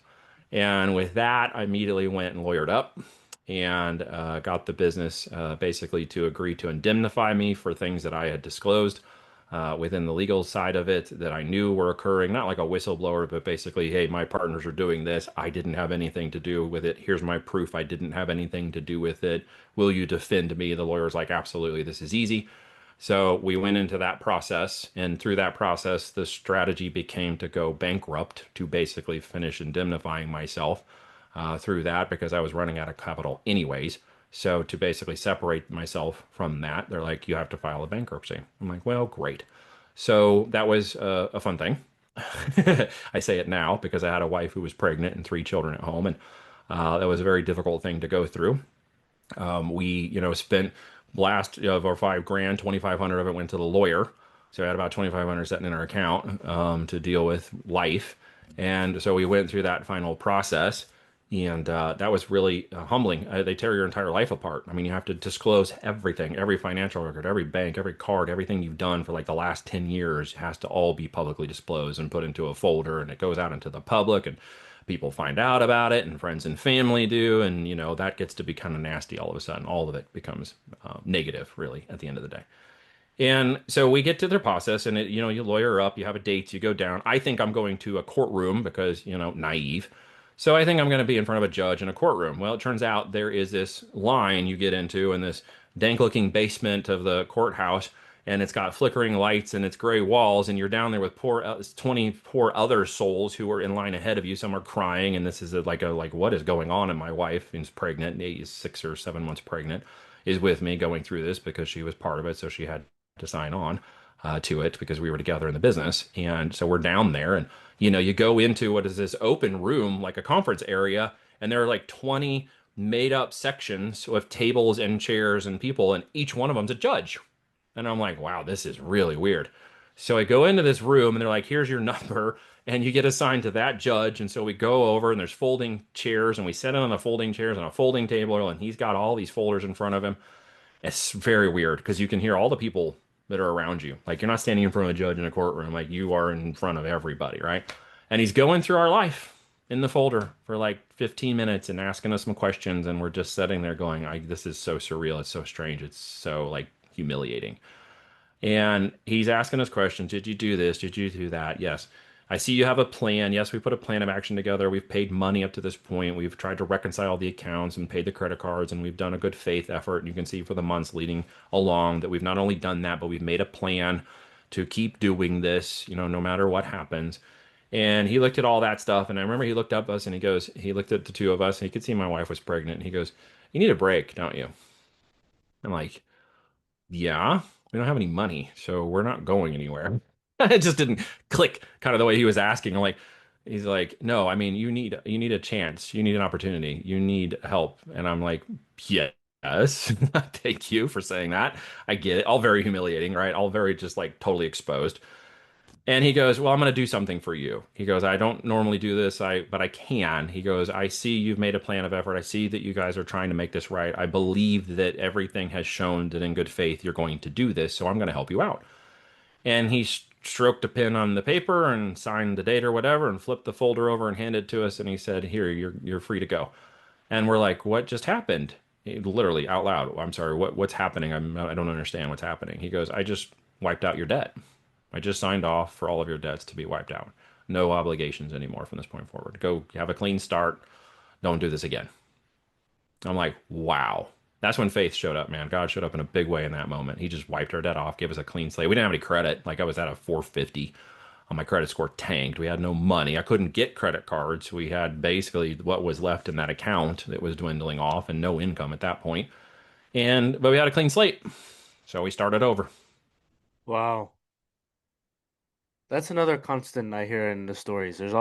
And with that, I immediately went and lawyered up and got the business basically to agree to indemnify me for things that I had disclosed within the legal side of it that I knew were occurring, not like a whistleblower, but basically, hey, my partners are doing this. I didn't have anything to do with it. Here's my proof. I didn't have anything to do with it. Will you defend me? The lawyer's like, absolutely, this is easy. So we went into that process, and through that process, the strategy became to go bankrupt to basically finish indemnifying myself through that because I was running out of capital anyways. So to basically separate myself from that, they're like, you have to file a bankruptcy. I'm like, well, great. So that was a fun thing. I say it now because I had a wife who was pregnant and three children at home, and that was a very difficult thing to go through. We spent last of our 5 grand, 2,500 of it went to the lawyer. So I had about 2,500 sitting in our account to deal with life. And so we went through that final process. And that was really humbling. They tear your entire life apart. I mean, you have to disclose everything, every financial record, every bank, every card, everything you've done for like the last 10 years has to all be publicly disclosed and put into a folder. And it goes out into the public and people find out about it and friends and family do. And, that gets to be kind of nasty all of a sudden. All of it becomes negative, really, at the end of the day. And so we get to the process and you lawyer up, you have a date, you go down. I think I'm going to a courtroom because, naive. So I think I'm going to be in front of a judge in a courtroom. Well, it turns out there is this line you get into in this dank looking basement of the courthouse, and it's got flickering lights and it's gray walls, and you're down there with 24 other souls who are in line ahead of you. Some are crying, and this is like what is going on? And my wife, who's pregnant, is 6 or 7 months pregnant, is with me going through this because she was part of it, so she had to sign on to it because we were together in the business. And so we're down there, and you go into what is this open room, like a conference area, and there are like 20 made up sections with tables and chairs and people, and each one of them's a judge. And I'm like, wow, this is really weird. So I go into this room, and they're like, here's your number, and you get assigned to that judge. And so we go over, and there's folding chairs, and we sit on the folding chairs on a folding table, and he's got all these folders in front of him. It's very weird because you can hear all the people that are around you. Like you're not standing in front of a judge in a courtroom, like you are in front of everybody, right? And he's going through our life in the folder for like 15 minutes and asking us some questions, and we're just sitting there going, this is so surreal, it's so strange, it's so like humiliating. And he's asking us questions. Did you do this? Did you do that? Yes. I see you have a plan. Yes, we put a plan of action together. We've paid money up to this point. We've tried to reconcile the accounts and paid the credit cards, and we've done a good faith effort. And you can see for the months leading along that we've not only done that, but we've made a plan to keep doing this, no matter what happens. And he looked at all that stuff. And I remember he looked up at us and he looked at the two of us, and he could see my wife was pregnant. And he goes, you need a break, don't you? I'm like, yeah, we don't have any money, so we're not going anywhere. It just didn't click kind of the way he was asking. He's like, no, I mean, you need a chance. You need an opportunity. You need help. And I'm like, yes, thank you for saying that. I get it. All very humiliating, right? All very just like totally exposed. And he goes, well, I'm going to do something for you. He goes, I don't normally do this, but I can. He goes, I see you've made a plan of effort. I see that you guys are trying to make this right. I believe that everything has shown that in good faith you're going to do this, so I'm going to help you out. And he stroked a pen on the paper and signed the date or whatever and flipped the folder over and handed it to us. And he said, here, you're free to go. And we're like, what just happened? Literally out loud. I'm sorry, what's happening? I don't understand what's happening. He goes, I just wiped out your debt. I just signed off for all of your debts to be wiped out. No obligations anymore from this point forward. Go have a clean start. Don't do this again. I'm like, wow. That's when faith showed up, man. God showed up in a big way in that moment. He just wiped our debt off, gave us a clean slate. We didn't have any credit. Like I was at a 450. My credit score tanked. We had no money. I couldn't get credit cards. We had basically what was left in that account that was dwindling off and no income at that point. But we had a clean slate. So we started over. Wow. That's another constant I hear in the stories. There's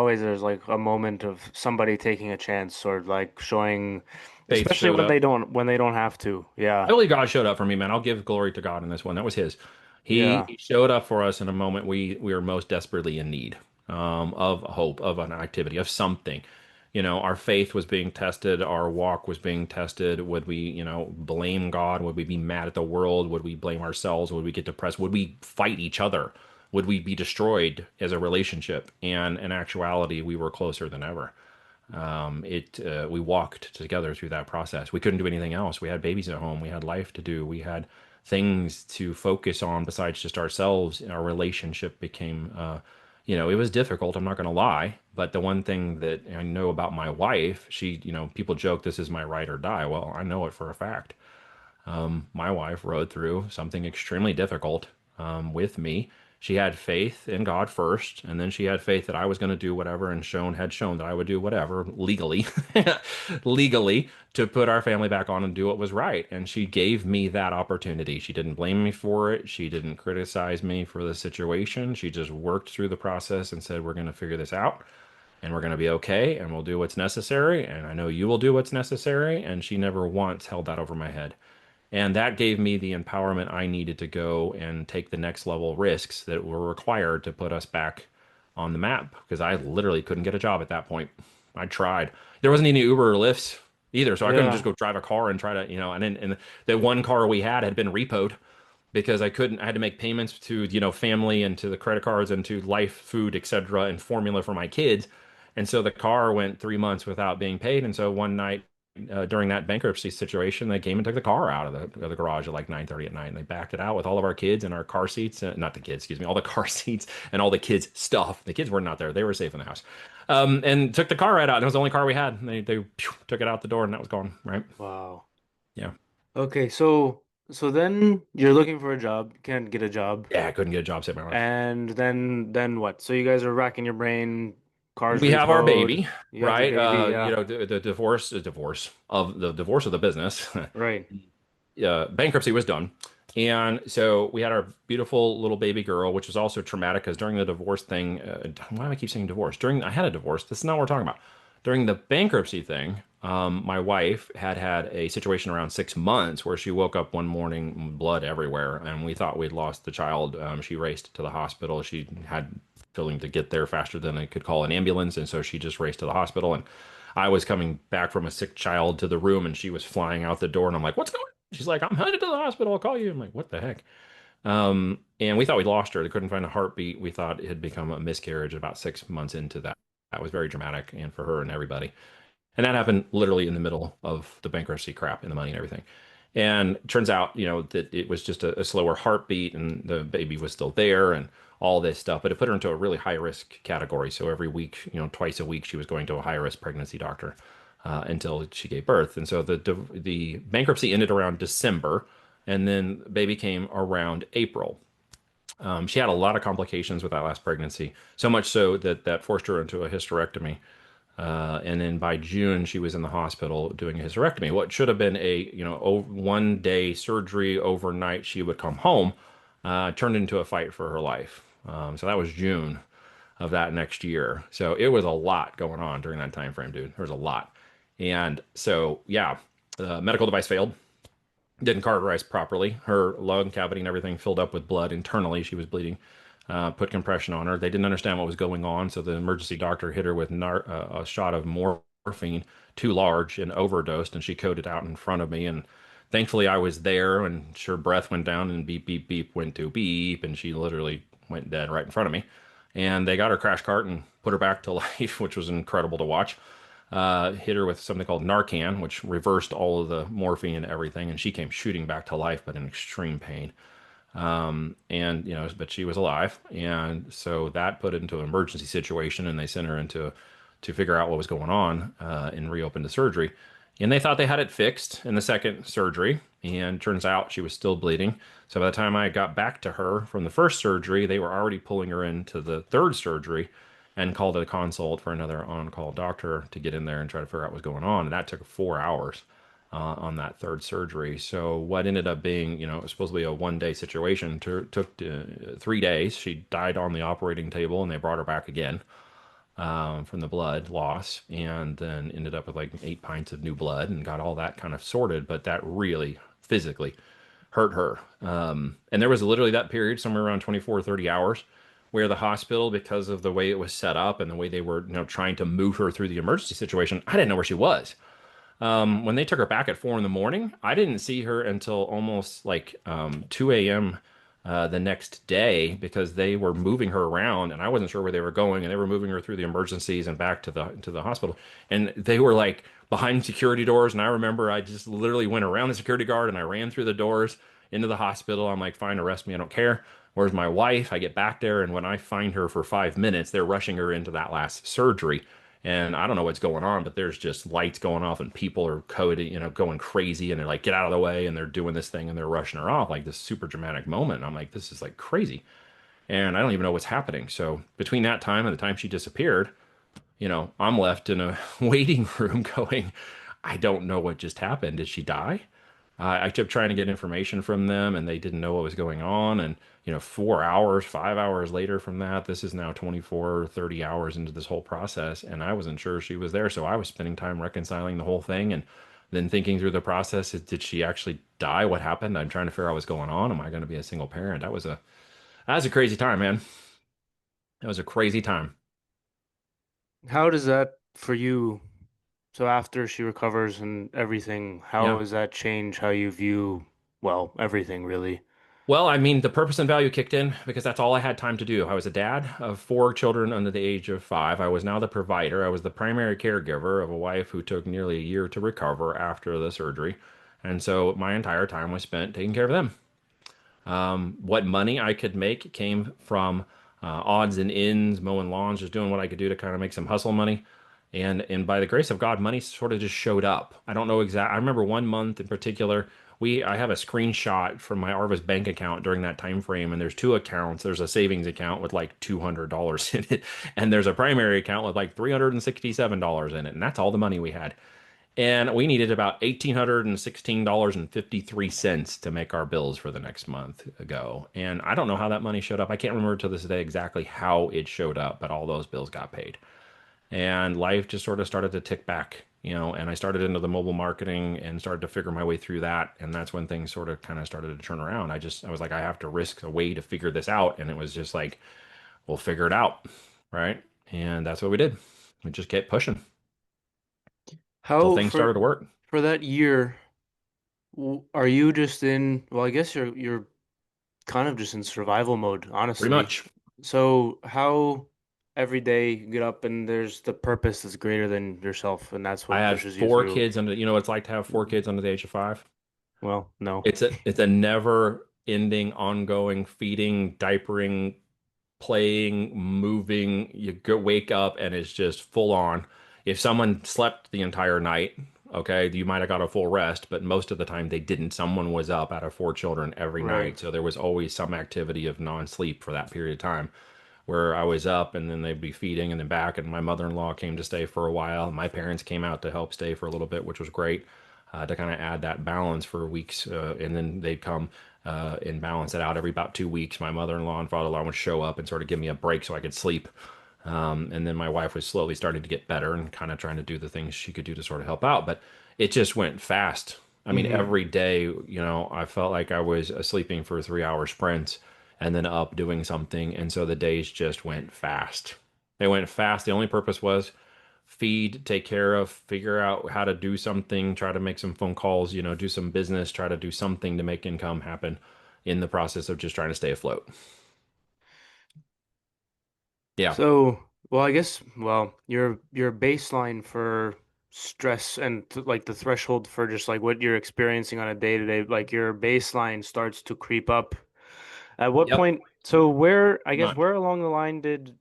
like a moment of somebody taking a chance or like showing, Faith especially showed when up. they don't have to. I Yeah. believe God showed up for me, man. I'll give glory to God in this one. That was His. He, Yeah. he showed up for us in a moment we were most desperately in need of hope, of an activity, of something. Our faith was being tested, our walk was being tested. Would we, blame God? Would we be mad at the world? Would we blame ourselves? Would we get depressed? Would we fight each other? Would we be destroyed as a relationship? And in actuality, we were closer than ever. We walked together through that process. We couldn't do anything else. We had babies at home. We had life to do. We had things to focus on besides just ourselves. Our relationship became, it was difficult. I'm not going to lie. But the one thing that I know about my wife, people joke this is my ride or die. Well, I know it for a fact. My wife rode through something extremely difficult with me. She had faith in God first, and then she had faith that I was going to do whatever, and had shown that I would do whatever legally, legally to put our family back on and do what was right. And she gave me that opportunity. She didn't blame me for it. She didn't criticize me for the situation. She just worked through the process and said, "We're going to figure this out." And we're going to be okay, and we'll do what's necessary. And I know you will do what's necessary. And she never once held that over my head. And that gave me the empowerment I needed to go and take the next level risks that were required to put us back on the map because I literally couldn't get a job at that point. I tried. There wasn't any Uber or Lyfts either, so I couldn't just Yeah. go drive a car and try to, and the one car we had been repoed because I had to make payments to, family and to the credit cards and to life, food, etc., and formula for my kids. And so the car went 3 months without being paid. And so one night during that bankruptcy situation, they came and took the car out of the garage at like 9:30 at night, and they backed it out with all of our kids and our car seats, not the kids, excuse me, all the car seats and all the kids' stuff. The kids were not there; they were safe in the house, and took the car right out. And it was the only car we had. And they took it out the door, and that was gone. Right? Wow. Yeah, Okay, so then you're looking for a job, can't get a job, yeah. I couldn't get a job, saved my life. and then what? So you guys are racking your brain, cars We have our repoed, baby, you have the right? baby, yeah. The divorce of the business. Right. Bankruptcy was done. And so we had our beautiful little baby girl, which was also traumatic because during the divorce thing, why do I keep saying divorce? I had a divorce. This is not what we're talking about. During the bankruptcy thing, my wife had a situation around 6 months where she woke up one morning, blood everywhere, and we thought we'd lost the child. She raced to the hospital. She had feeling to get there faster than I could call an ambulance, and so she just raced to the hospital. And I was coming back from a sick child to the room, and she was flying out the door, and I'm like, "What's going on?" She's like, "I'm headed to the hospital. I'll call you." I'm like, "What the heck?" And we thought we'd lost her. They couldn't find a heartbeat. We thought it had become a miscarriage about 6 months into that. That was very dramatic, and for her and everybody. And that happened literally in the middle of the bankruptcy crap and the money and everything. And it turns out, that it was just a slower heartbeat and the baby was still there and all this stuff. But it put her into a really high risk category. So every week, twice a week, she was going to a high risk pregnancy doctor until she gave birth. And so the bankruptcy ended around December, and then baby came around April. She had a lot of complications with that last pregnancy, so much so that forced her into a hysterectomy. And then by June, she was in the hospital doing a hysterectomy. What should have been a 1 day surgery overnight, she would come home, turned into a fight for her life. So that was June of that next year. So it was a lot going on during that time frame, dude. There was a lot, and so yeah, the medical device failed, didn't cauterize properly. Her lung cavity and everything filled up with blood internally. She was bleeding. Put compression on her. They didn't understand what was going on, so the emergency doctor hit her with a shot of morphine, too large and overdosed, and she coded out in front of me. And thankfully, I was there, and her breath went down, and beep, beep, beep went to beep, and she literally went dead right in front of me. And they got her crash cart and put her back to life, which was incredible to watch. Hit her with something called Narcan, which reversed all of the morphine and everything, and she came shooting back to life, but in extreme pain. And but she was alive, and so that put it into an emergency situation, and they sent her into to figure out what was going on, and reopened the surgery. And they thought they had it fixed in the second surgery, and turns out she was still bleeding. So by the time I got back to her from the first surgery, they were already pulling her into the third surgery, and called a consult for another on-call doctor to get in there and try to figure out what's going on. And that took 4 hours on that third surgery. So what ended up being, it was supposed to be a 1 day situation, took 3 days. She died on the operating table, and they brought her back again from the blood loss, and then ended up with like 8 pints of new blood and got all that kind of sorted. But that really physically hurt her. And there was literally that period, somewhere around 24 or 30 hours, where the hospital, because of the way it was set up and the way they were, trying to move her through the emergency situation, I didn't know where she was. When they took her back at 4 in the morning, I didn't see her until almost like 2 a.m. The next day, because they were moving her around and I wasn't sure where they were going, and they were moving her through the emergencies and back to the hospital. And they were like behind security doors. And I remember I just literally went around the security guard and I ran through the doors into the hospital. I'm like, fine, arrest me, I don't care. Where's my wife? I get back there, and when I find her for 5 minutes, they're rushing her into that last surgery. And I don't know what's going on, but there's just lights going off and people are coding, going crazy, and they're like, get out of the way. And they're doing this thing and they're rushing her off, like this super dramatic moment. And I'm like, this is like crazy. And I don't even know what's happening. So between that time and the time she disappeared, I'm left in a waiting room going, I don't know what just happened. Did she die? I kept trying to get information from them, and they didn't know what was going on. And 4 hours, 5 hours later from that, this is now 24 or 30 hours into this whole process, and I wasn't sure she was there. So I was spending time reconciling the whole thing, and then thinking through the process. Did she actually die? What happened? I'm trying to figure out what's going on. Am I going to be a single parent? That was a crazy time, man. That was a crazy time. How does that for you? So after she recovers and everything, how Yeah. does that change how you view, well, everything really? Well, I mean, the purpose and value kicked in because that's all I had time to do. I was a dad of 4 children under the age of 5. I was now the provider. I was the primary caregiver of a wife who took nearly a year to recover after the surgery. And so my entire time was spent taking care of them. What money I could make came from odds and ends, mowing lawns, just doing what I could do to kind of make some hustle money. And by the grace of God, money sort of just showed up. I don't know exact. I remember one month in particular. I have a screenshot from my Arvis bank account during that time frame, and there's two accounts. There's a savings account with like $200 in it, and there's a primary account with like $367 in it, and that's all the money we had. And we needed about $1,816.53 to make our bills for the next month go. And I don't know how that money showed up. I can't remember to this day exactly how it showed up, but all those bills got paid. And life just sort of started to tick back, and I started into the mobile marketing and started to figure my way through that. And that's when things sort of kind of started to turn around. I was like, I have to risk a way to figure this out. And it was just like, we'll figure it out. Right. And that's what we did. We just kept pushing till How things started to work. for that year, are you just in, well, I guess you're kind of just in survival mode, Pretty honestly. much. So how every day you get up and there's the purpose that's greater than yourself, and that's I what have pushes you four through. kids under, what it's like to have 4 kids under the age of 5. Well, no. It's a never ending, ongoing feeding, diapering, playing, moving. You go wake up and it's just full on. If someone slept the entire night, okay, you might have got a full rest, but most of the time they didn't. Someone was up out of 4 children every Right. night. So there was always some activity of non-sleep for that period of time where I was up and then they'd be feeding and then back. And my mother-in-law came to stay for a while. My parents came out to help stay for a little bit, which was great, to kind of add that balance for weeks. And then they'd come and balance it out every about 2 weeks. My mother-in-law and father-in-law would show up and sort of give me a break so I could sleep. And then my wife was slowly starting to get better and kind of trying to do the things she could do to sort of help out. But it just went fast. I mean, Hmm. every day, I felt like I was sleeping for 3 hour sprints and then up doing something. And so the days just went fast. They went fast. The only purpose was feed, take care of, figure out how to do something, try to make some phone calls, do some business, try to do something to make income happen in the process of just trying to stay afloat. Yeah. So, well, I guess, well, your baseline for stress and like the threshold for just like what you're experiencing on a day to day, like your baseline starts to creep up At what Yep. point, so where, I guess, Much. where along the line did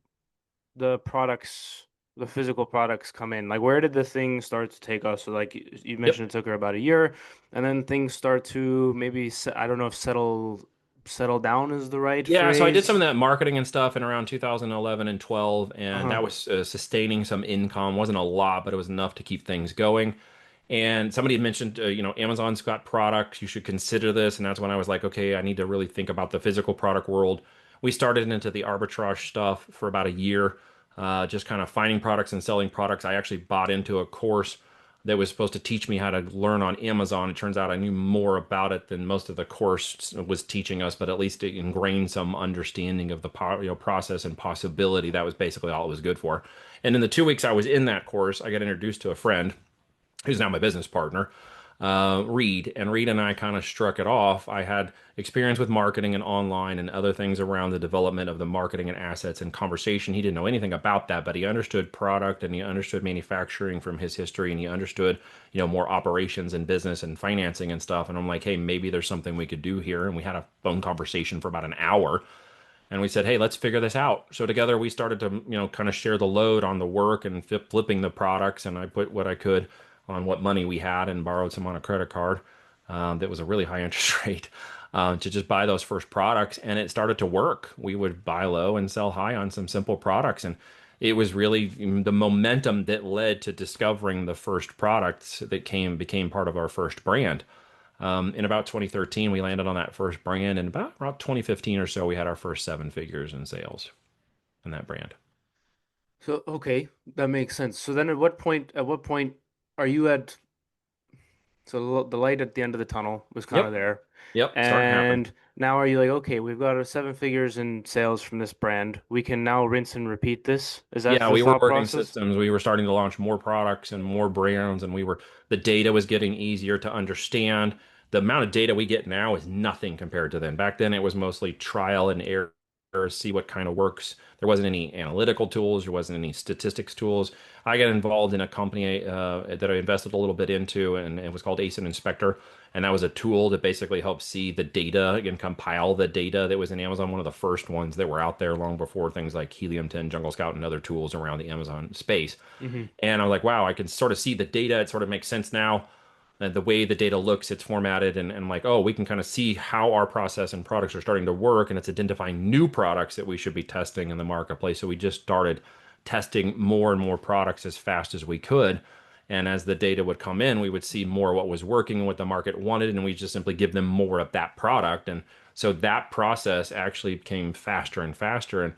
the products, the physical products come in? Like, where did the thing start to take off? So, like you Yep. mentioned, it took her about a year, and then things start to maybe, I don't know if settle down is the right Yeah, so I did some of phrase. that marketing and stuff in around 2011 and 12, and Uh-huh. that was sustaining some income. Wasn't a lot, but it was enough to keep things going. And somebody had mentioned, Amazon's got products. You should consider this. And that's when I was like, okay, I need to really think about the physical product world. We started into the arbitrage stuff for about a year, just kind of finding products and selling products. I actually bought into a course that was supposed to teach me how to learn on Amazon. It turns out I knew more about it than most of the course was teaching us, but at least it ingrained some understanding of the process and possibility. That was basically all it was good for. And in the 2 weeks I was in that course, I got introduced to a friend who's now my business partner, Reed. And Reed and I kind of struck it off. I had experience with marketing and online and other things around the development of the marketing and assets and conversation. He didn't know anything about that, but he understood product and he understood manufacturing from his history and he understood, more operations and business and financing and stuff. And I'm like, hey, maybe there's something we could do here. And we had a phone conversation for about an hour and we said, hey, let's figure this out. So together we started to, kind of share the load on the work and flipping the products. And I put what I could on what money we had and borrowed some on a credit card that was a really high interest rate to just buy those first products. And it started to work. We would buy low and sell high on some simple products. And it was really the momentum that led to discovering the first products that became part of our first brand. In about 2013, we landed on that first brand, and about 2015 or so, we had our first seven figures in sales in that brand. So, okay, that makes sense. So then at what point are you at, so the light at the end of the tunnel was kind of Yep, there. yep, starting to happen. And now are you like, okay, we've got our seven figures in sales from this brand. We can now rinse and repeat this. Is that Yeah, the we were thought working process? systems. We were starting to launch more products and more brands, and the data was getting easier to understand. The amount of data we get now is nothing compared to then. Back then, it was mostly trial and error, see what kind of works. There wasn't any analytical tools, there wasn't any statistics tools. I got involved in a company that I invested a little bit into, and it was called ASIN Inspector. And that was a tool that basically helped see the data and compile the data that was in Amazon, one of the first ones that were out there long before things like Helium 10, Jungle Scout, and other tools around the Amazon space. Hmm. And I was like, wow, I can sort of see the data. It sort of makes sense now. And the way the data looks, it's formatted, and I'm like, oh, we can kind of see how our process and products are starting to work, and it's identifying new products that we should be testing in the marketplace. So we just started testing more and more products as fast as we could. And as the data would come in, we would see more what was working and what the market wanted, and we just simply give them more of that product. And so that process actually became faster and faster. And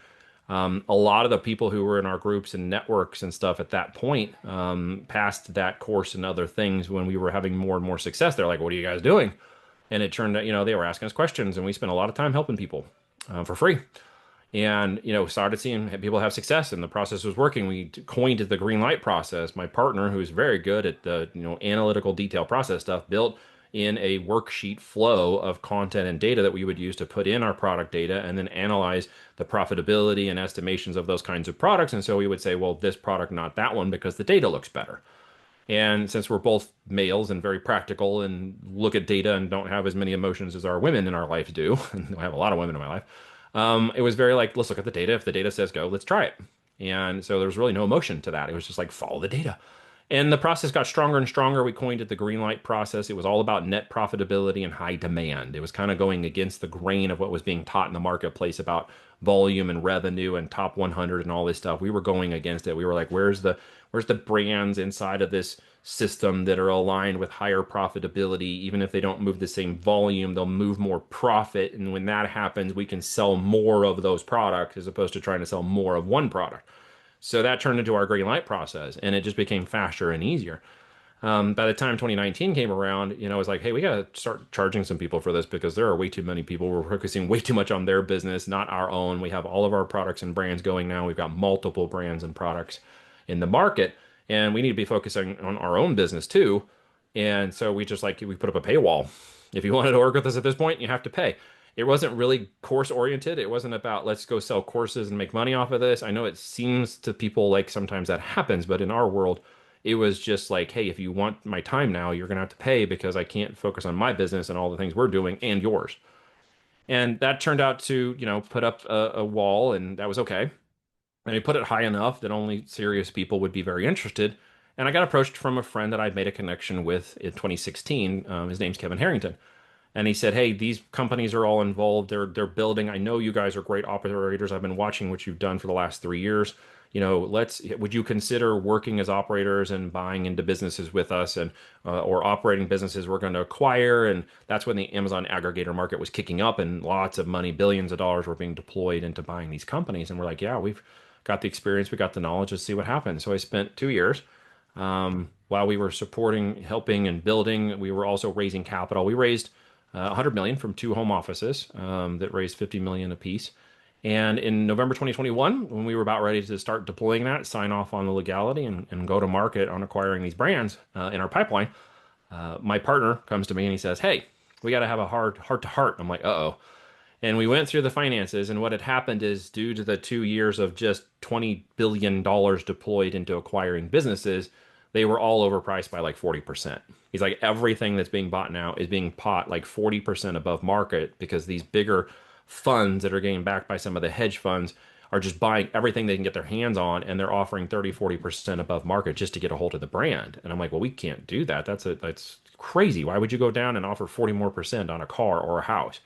a lot of the people who were in our groups and networks and stuff at that point passed that course and other things when we were having more and more success. They're like, what are you guys doing? And it turned out, they were asking us questions, and we spent a lot of time helping people for free. And started seeing people have success, and the process was working. We coined it the green light process. My partner, who's very good at the analytical detail process stuff, built in a worksheet flow of content and data that we would use to put in our product data and then analyze the profitability and estimations of those kinds of products. And so we would say, well, this product, not that one, because the data looks better. And since we're both males and very practical and look at data and don't have as many emotions as our women in our lives do, and I have a lot of women in my life, it was very like, let's look at the data. If the data says go, let's try it. And so there was really no emotion to that. It was just like, follow the data. And the process got stronger and stronger. We coined it the green light process. It was all about net profitability and high demand. It was kind of going against the grain of what was being taught in the marketplace about volume and revenue and top 100 and all this stuff. We were going against it. We were like, where's the brands inside of this system that are aligned with higher profitability? Even if they don't move the same volume, they'll move more profit. And when that happens, we can sell more of those products as opposed to trying to sell more of one product. So that turned into our green light process, and it just became faster and easier. By the time 2019 came around, it was like, hey, we got to start charging some people for this because there are way too many people. We're focusing way too much on their business, not our own. We have all of our products and brands going now. We've got multiple brands and products in the market, and we need to be focusing on our own business too. And so we put up a paywall. If you wanted to work with us at this point, you have to pay. It wasn't really course oriented. It wasn't about let's go sell courses and make money off of this. I know it seems to people like sometimes that happens, but in our world, it was just like, hey, if you want my time now, you're gonna have to pay because I can't focus on my business and all the things we're doing and yours. And that turned out to, put up a wall, and that was okay. And I put it high enough that only serious people would be very interested. And I got approached from a friend that I'd made a connection with in 2016. His name's Kevin Harrington. And he said, "Hey, these companies are all involved. They're building. I know you guys are great operators. I've been watching what you've done for the last 3 years. Would you consider working as operators and buying into businesses with us and or operating businesses we're going to acquire?" And that's when the Amazon aggregator market was kicking up and lots of money, billions of dollars were being deployed into buying these companies. And we're like, yeah, we've got the experience, we got the knowledge. Let's see what happens. So I spent 2 years while we were supporting, helping, and building. We were also raising capital. We raised 100 million from two home offices that raised 50 million apiece. And in November 2021, when we were about ready to start deploying that, sign off on the legality and go to market on acquiring these brands in our pipeline, my partner comes to me and he says, "Hey, we got to have a heart to heart." I'm like, "Uh-oh." And we went through the finances, and what had happened is due to the 2 years of just $20 billion deployed into acquiring businesses, they were all overpriced by like 40%. He's like, everything that's being bought now is being bought like 40% above market because these bigger funds that are getting backed by some of the hedge funds are just buying everything they can get their hands on, and they're offering 30-40% above market just to get a hold of the brand. And I'm like, well, we can't do that. That's crazy. Why would you go down and offer 40 more percent on a car or a house?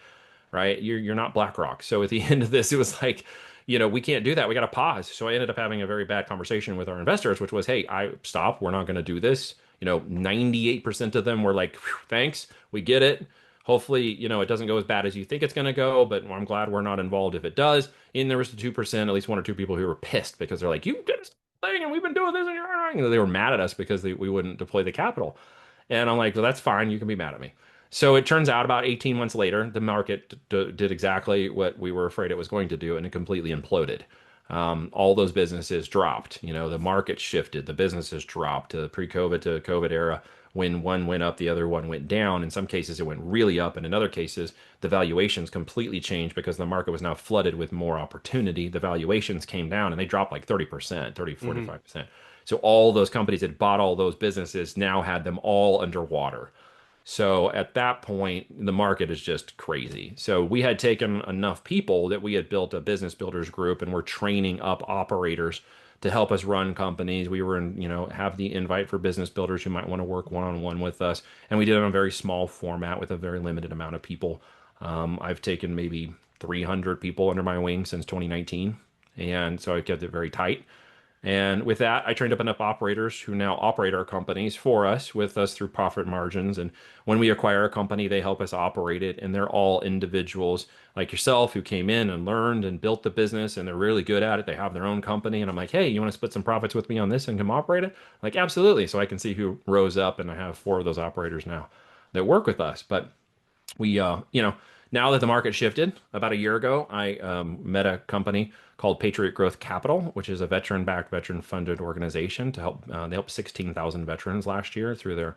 Right? You're not BlackRock. So at the end of this, it was like, we can't do that. We got to pause. So I ended up having a very bad conversation with our investors, which was, hey, I stop. We're not going to do this. 98% of them were like, thanks, we get it. Hopefully, it doesn't go as bad as you think it's going to go, but I'm glad we're not involved if it does. And there was the 2%, at least one or two people who were pissed because they're like, you did this thing and we've been doing this and they were mad at us because we wouldn't deploy the capital. And I'm like, well, that's fine. You can be mad at me. So it turns out about 18 months later, the market did exactly what we were afraid it was going to do, and it completely imploded. All those businesses dropped. The market shifted. The businesses dropped to the pre-COVID to COVID era. When one went up, the other one went down. In some cases, it went really up. And in other cases, the valuations completely changed because the market was now flooded with more opportunity. The valuations came down and they dropped like 30%, 30, Mm-hmm. 45%. So all those companies that bought all those businesses now had them all underwater. So at that point, the market is just crazy. So we had taken enough people that we had built a business builders group and we're training up operators to help us run companies. We were in, have the invite for business builders who might want to work one-on-one with us. And we did it on a very small format with a very limited amount of people. I've taken maybe 300 people under my wing since 2019. And so I kept it very tight. And with that, I trained up enough operators who now operate our companies for us with us through profit margins. And when we acquire a company, they help us operate it. And they're all individuals like yourself who came in and learned and built the business and they're really good at it. They have their own company. And I'm like, hey, you want to split some profits with me on this and come operate it? Like, absolutely. So I can see who rose up. And I have 4 of those operators now that work with us. But we now that the market shifted about a year ago, I met a company called Patriot Growth Capital, which is a veteran-backed, veteran-funded organization to help. They helped 16,000 veterans last year through their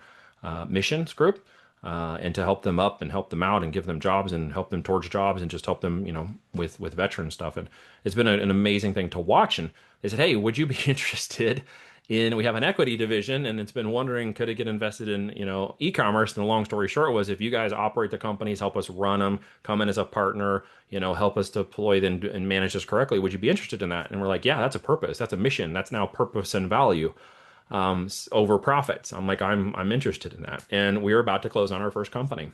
missions group, and to help them up and help them out and give them jobs and help them towards jobs and just help them, with veteran stuff. And it's been an amazing thing to watch. And they said, hey, would you be interested we have an equity division and it's been wondering could it get invested in e-commerce, and the long story short was if you guys operate the companies, help us run them, come in as a partner, help us deploy them and manage this correctly, would you be interested in that? And we're like, yeah, that's a purpose, that's a mission, that's now purpose and value over profits. I'm like, I'm interested in that. And we're about to close on our first company.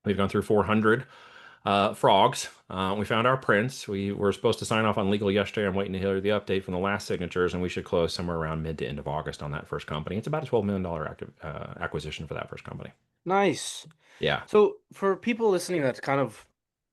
We've gone through 400 frogs. We found our prince. We were supposed to sign off on legal yesterday. I'm waiting to hear the update from the last signatures, and we should close somewhere around mid to end of August on that first company. It's about a $12 million acquisition for that first company. Nice. Yeah. So for people listening that kind of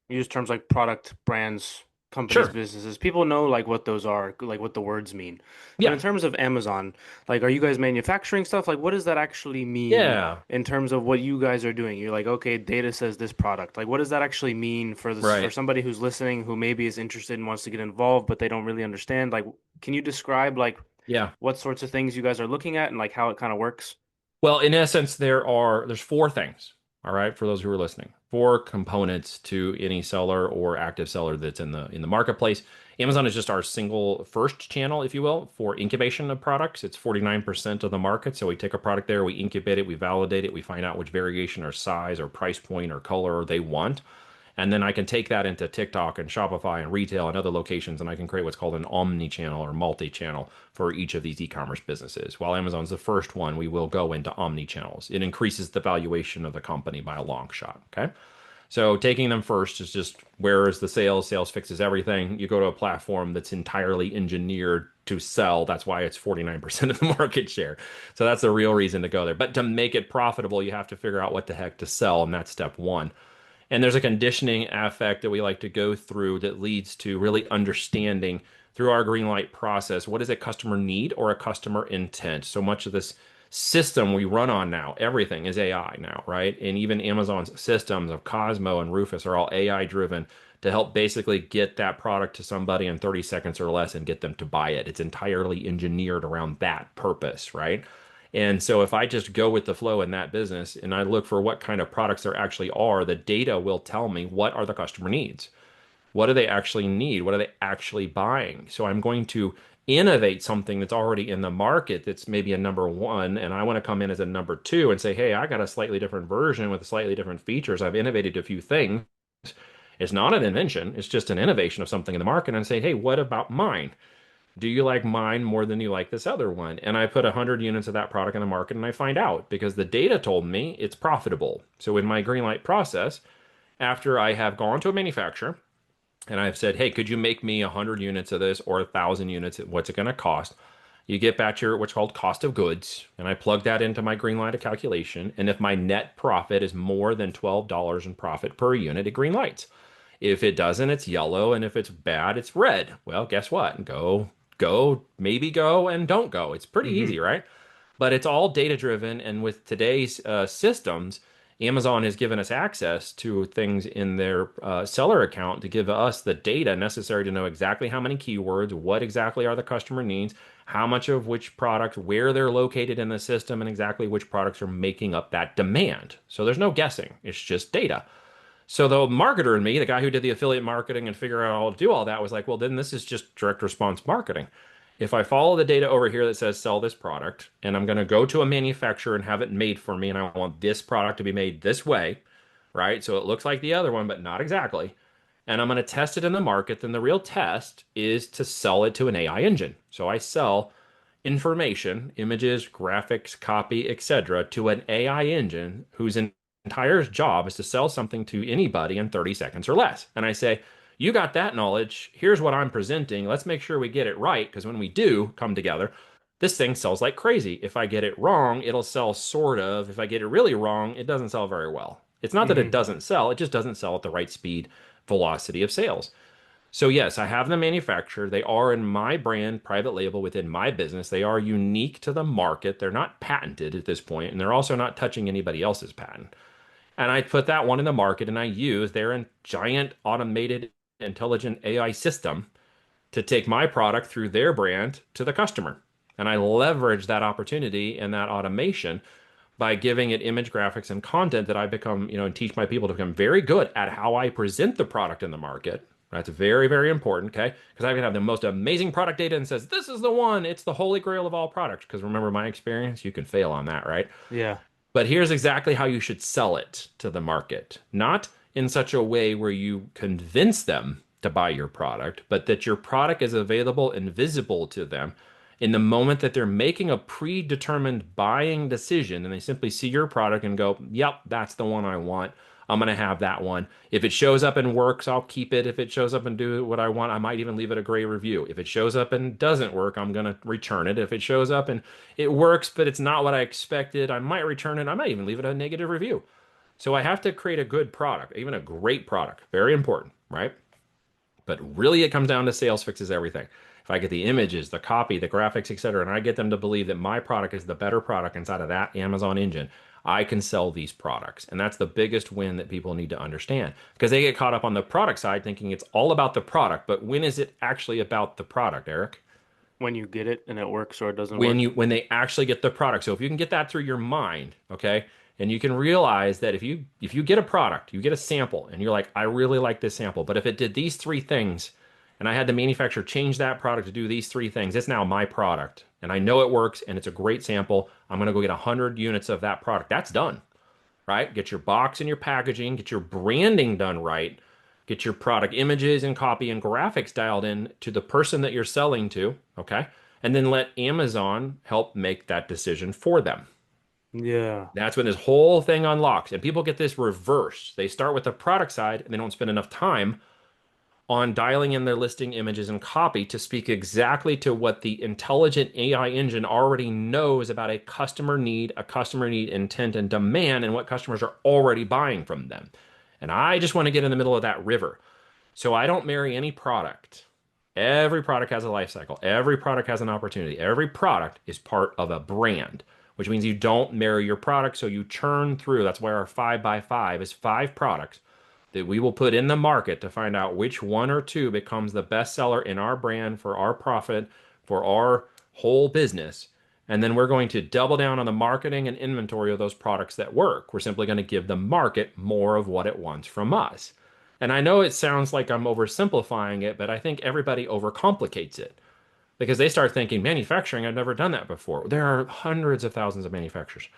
use terms like product, brands, companies, Sure. businesses, people know like what those are, like what the words mean. But in Yeah. terms of Amazon, like are you guys manufacturing stuff? Like what does that actually mean Yeah. in terms of what you guys are doing? You're like, okay, data says this product. Like what does that actually mean for this for Right. somebody who's listening who maybe is interested and wants to get involved, but they don't really understand? Like, can you describe like Yeah. what sorts of things you guys are looking at and like how it kind of works? Well, in essence, there's 4 things, all right, for those who are listening. 4 components to any seller or active seller that's in the marketplace. Amazon is just our single first channel, if you will, for incubation of products. It's 49% of the market. So we take a product there, we incubate it, we validate it, we find out which variation or size or price point or color they want. And then I can take that into TikTok and Shopify and retail and other locations, and I can create what's called an omni-channel or multi-channel for each of these e-commerce businesses. While Amazon's the first one, we will go into omni-channels. It increases the valuation of the company by a long shot. Okay. So taking them first is just where is the sales? Sales fixes everything. You go to a platform that's entirely engineered to sell. That's why it's 49% of the market share. So that's the real reason to go there. But to make it profitable, you have to figure out what the heck to sell, and that's step one. And there's a conditioning affect that we like to go through that leads to really understanding through our green light process what is a customer need or a customer intent. So much of this system we run on now, everything is AI now, right? And even Amazon's systems of Cosmo and Rufus are all AI driven to help basically get that product to somebody in 30 seconds or less and get them to buy it. It's entirely engineered around that purpose, right? And so if I just go with the flow in that business and I look for what kind of products there actually are, the data will tell me what are the customer needs. What do they actually need? What are they actually buying? So I'm going to innovate something that's already in the market that's maybe a number one, and I want to come in as a number two and say, hey, I got a slightly different version with slightly different features. I've innovated a few things. It's not an invention, it's just an innovation of something in the market and say, hey, what about mine? Do you like mine more than you like this other one? And I put 100 units of that product in the market and I find out because the data told me it's profitable. So in my green light process, after I have gone to a manufacturer and I've said, hey, could you make me 100 units of this or 1,000 units? What's it going to cost? You get back your what's called cost of goods, and I plug that into my green light calculation. And if my net profit is more than $12 in profit per unit, it green lights. If it doesn't, it's yellow, and if it's bad, it's red. Well, guess what? Go, maybe go, and don't go. It's pretty Hmm. easy, right? But it's all data driven, and with today's systems, Amazon has given us access to things in their seller account to give us the data necessary to know exactly how many keywords, what exactly are the customer needs, how much of which product, where they're located in the system, and exactly which products are making up that demand. So there's no guessing. It's just data. So the marketer in me, the guy who did the affiliate marketing and figure out how to do all that, was like, well, then this is just direct response marketing. If I follow the data over here that says sell this product, and I'm going to go to a manufacturer and have it made for me, and I want this product to be made this way, right? So it looks like the other one, but not exactly. And I'm going to test it in the market, then the real test is to sell it to an AI engine. So I sell information, images, graphics, copy, etc., to an AI engine whose entire job is to sell something to anybody in 30 seconds or less. And I say, you got that knowledge. Here's what I'm presenting. Let's make sure we get it right because when we do come together, this thing sells like crazy. If I get it wrong, it'll sell sort of. If I get it really wrong, it doesn't sell very well. It's not that it Hmm. doesn't sell, it just doesn't sell at the right speed, velocity of sales. So yes, I have them manufactured. They are in my brand, private label within my business. They are unique to the market. They're not patented at this point, and they're also not touching anybody else's patent. And I put that one in the market and I use their giant automated intelligent AI system to take my product through their brand to the customer. And I leverage that opportunity and that automation by giving it image graphics and content that I become, and teach my people to become very good at how I present the product in the market. That's very, very important, okay? Because I can have the most amazing product data and says, this is the one, it's the holy grail of all products. Because remember my experience, you can fail on that, right? Yeah. But here's exactly how you should sell it to the market. Not in such a way where you convince them to buy your product, but that your product is available and visible to them in the moment that they're making a predetermined buying decision and they simply see your product and go, yep, that's the one I want. I'm going to have that one. If it shows up and works, I'll keep it. If it shows up and do what I want, I might even leave it a great review. If it shows up and doesn't work, I'm going to return it. If it shows up and it works, but it's not what I expected, I might return it. I might even leave it a negative review. So I have to create a good product, even a great product. Very important, right? But really, it comes down to sales fixes everything. If I get the images, the copy, the graphics, etc., and I get them to believe that my product is the better product inside of that Amazon engine, I can sell these products. And that's the biggest win that people need to understand because they get caught up on the product side thinking it's all about the product. But when is it actually about the product, Eric? When you get it and it works or it doesn't when work. you when they actually get the product. So if you can get that through your mind, okay, and you can realize that if you get a product, you get a sample, and you're like, I really like this sample, but if it did these three things, and I had the manufacturer change that product to do these three things, it's now my product, and I know it works, and it's a great sample. I'm gonna go get 100 units of that product. That's done, right? Get your box and your packaging, get your branding done right. get your product images and copy and graphics dialed in to the person that you're selling to, okay? And then let Amazon help make that decision for them. Yeah. That's when this whole thing unlocks. And people get this reverse. They start with the product side and they don't spend enough time on dialing in their listing images and copy to speak exactly to what the intelligent AI engine already knows about a customer need intent and demand, and what customers are already buying from them. And I just want to get in the middle of that river. So I don't marry any product. Every product has a life cycle. Every product has an opportunity. Every product is part of a brand, which means you don't marry your product. So you churn through. That's why our 5 by 5 is 5 products that we will put in the market to find out which one or two becomes the best seller in our brand for our profit, for our whole business. And then we're going to double down on the marketing and inventory of those products that work. We're simply going to give the market more of what it wants from us. And I know it sounds like I'm oversimplifying it, but I think everybody overcomplicates it because they start thinking manufacturing, I've never done that before. There are hundreds of thousands of manufacturers.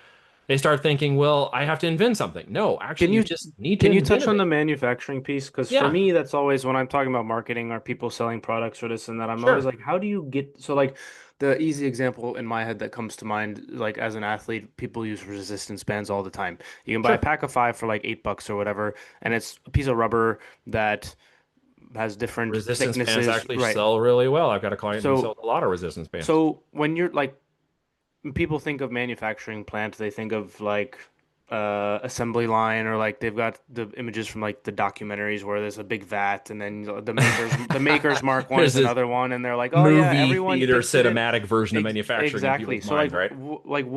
They start thinking, well, I have to invent something. No, Can actually, you you just need to can you touch on innovate. the manufacturing piece? Because for Yeah, me, that's always when I'm talking about marketing or people selling products or this and that, I'm always sure, like, how do you get so like the easy example in my head that comes to mind, like as an athlete, people use resistance bands all the time. You can buy a sure. pack of five for like $8 or whatever, and it's a piece of rubber that has different Resistance bands thicknesses, actually right? sell really well. I've got a client who So sells a lot of resistance bands. so when you're like when people think of manufacturing plant, they think of like assembly line or like they've got the images from like the documentaries where there's a big vat and then the maker's mark one There's is this another one and they're like, "Oh yeah, movie everyone theater thinks it is." cinematic version of manufacturing in Exactly. people's So like minds, right?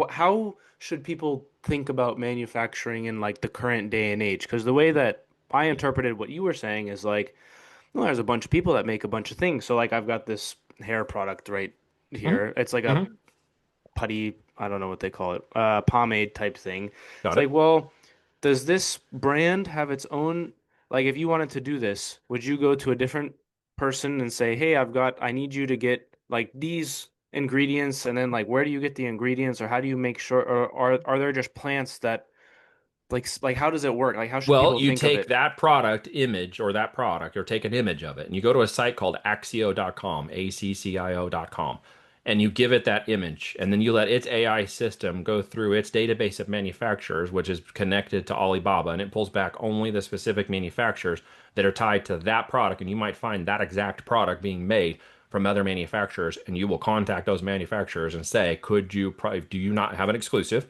how should people think about manufacturing in like the current day and age? Because the way that I interpreted what you were saying is like, well, there's a bunch of people that make a bunch of things. So like I've got this hair product right Hmm. here. It's like a Hmm. putty, I don't know what they call it, pomade type thing. It's Got like, it. well, does this brand have its own, like if you wanted to do this, would you go to a different person and say, "Hey, I need you to get like these ingredients," and then like where do you get the ingredients or how do you make sure or are there just plants that like how does it work? Like how should Well, people you think of take it? that product image or that product or take an image of it and you go to a site called Axio.com, ACCIO.com, and you give it that image and then you let its AI system go through its database of manufacturers, which is connected to Alibaba, and it pulls back only the specific manufacturers that are tied to that product. And you might find that exact product being made from other manufacturers, and you will contact those manufacturers and say, do you not have an exclusive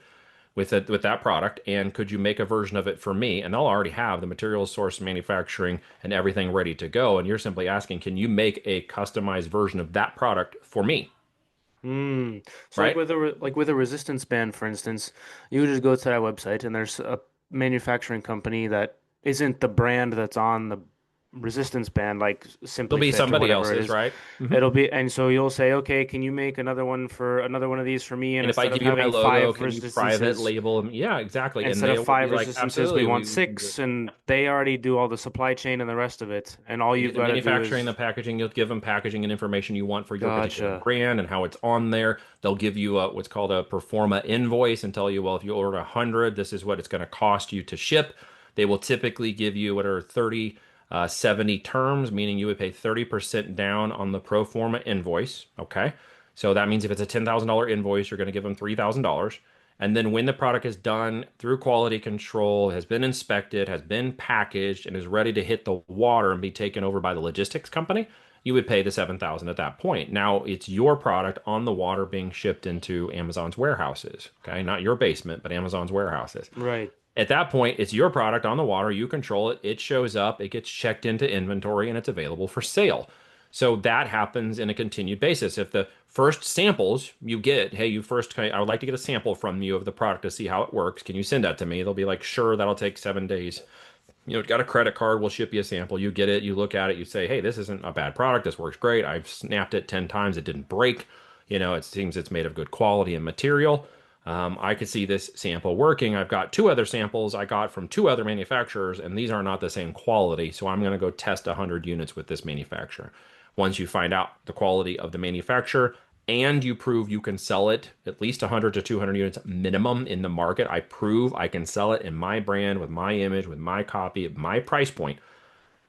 with that product, and could you make a version of it for me? And they'll already have the materials, source, manufacturing, and everything ready to go. And you're simply asking, can you make a customized version of that product for me? Hmm. So like Right? with a resistance band, for instance, you just go to that website and there's a manufacturing company that isn't the brand that's on the resistance band, like There'll Simply be Fit or somebody whatever it else's, is. right? Hmm. It'll be, and so you'll say, okay, can you make another one of these for me? And And if I instead of give you my having logo, five can you private resistances, label them? Yeah, exactly. And instead of they will be five like, resistances, we absolutely, want we can do it. six, and they already do all the supply chain and the rest of it. And all You do you've the got to do manufacturing, the is, packaging. You'll give them packaging and information you want for your particular gotcha. brand and how it's on there. They'll give you what's called a performa invoice and tell you, well, if you order 100, this is what it's going to cost you to ship. They will typically give you what are 30, 70 terms, meaning you would pay 30% down on the pro forma invoice. Okay. So that means if it's a $10,000 invoice, you're going to give them $3,000. And then when the product is done through quality control, has been inspected, has been packaged, and is ready to hit the water and be taken over by the logistics company, you would pay the 7,000 at that point. Now it's your product on the water being shipped into Amazon's warehouses. Okay, not your basement, but Amazon's warehouses. Right. At that point, it's your product on the water. You control it. It shows up, it gets checked into inventory, and it's available for sale. So that happens in a continued basis. If the first samples you get, hey, I would like to get a sample from you of the product to see how it works. Can you send that to me? They'll be like, sure, that'll take 7 days. Got a credit card, we'll ship you a sample. You get it, you look at it, you say, hey, this isn't a bad product. This works great. I've snapped it 10 times, it didn't break. It seems it's made of good quality and material. I could see this sample working. I've got two other samples I got from two other manufacturers, and these are not the same quality. So I'm going to go test 100 units with this manufacturer. Once you find out the quality of the manufacturer and you prove you can sell it at least 100 to 200 units minimum in the market, I prove I can sell it in my brand with my image, with my copy, at my price point.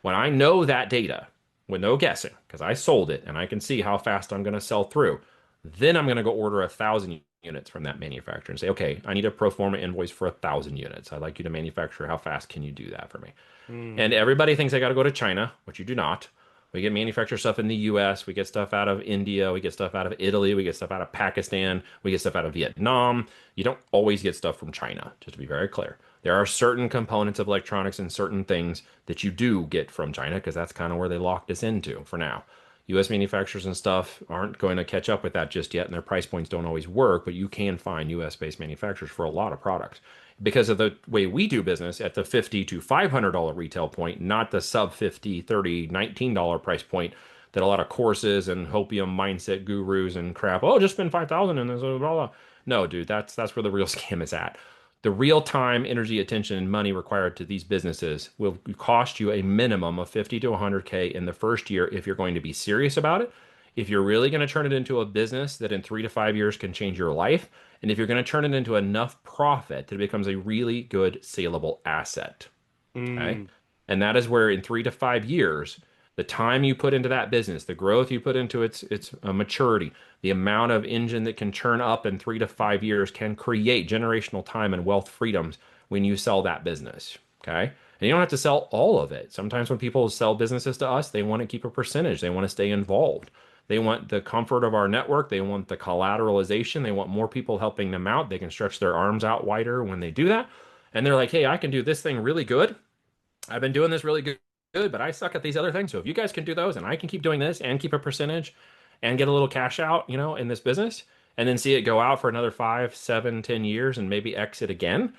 When I know that data, with no guessing, because I sold it and I can see how fast I'm going to sell through, then I'm going to go order 1,000 units from that manufacturer and say, okay, I need a pro forma invoice for 1,000 units. I'd like you to manufacture. How fast can you do that for me? And Mm. everybody thinks I got to go to China, which you do not. We get manufactured stuff in the US, we get stuff out of India, we get stuff out of Italy, we get stuff out of Pakistan, we get stuff out of Vietnam. You don't always get stuff from China, just to be very clear. There are certain components of electronics and certain things that you do get from China because that's kind of where they locked us into for now. US manufacturers and stuff aren't going to catch up with that just yet, and their price points don't always work, but you can find US based manufacturers for a lot of products because of the way we do business at the $50 to $500 retail point, not the sub 50, 30, $19 price point that a lot of courses and hopium mindset gurus and crap, oh, just spend 5,000 in this, blah, blah. No, dude, that's where the real scam is at. The real time, energy, attention, and money required to these businesses will cost you a minimum of 50 to 100K in the first year if you're going to be serious about it. If you're really going to turn it into a business that in 3 to 5 years can change your life, and if you're going to turn it into enough profit that it becomes a really good saleable asset. Okay. Mm. And that is where in 3 to 5 years, the time you put into that business, the growth you put into its maturity, the amount of engine that can churn up in 3 to 5 years can create generational time and wealth freedoms when you sell that business. Okay. And you don't have to sell all of it. Sometimes when people sell businesses to us, they want to keep a percentage. They want to stay involved. They want the comfort of our network. They want the collateralization. They want more people helping them out. They can stretch their arms out wider when they do that. And they're like, hey, I can do this thing really good. I've been doing this really good, but I suck at these other things. So if you guys can do those and I can keep doing this and keep a percentage and get a little cash out, in this business and then see it go out for another 5, 7, 10 years and maybe exit again,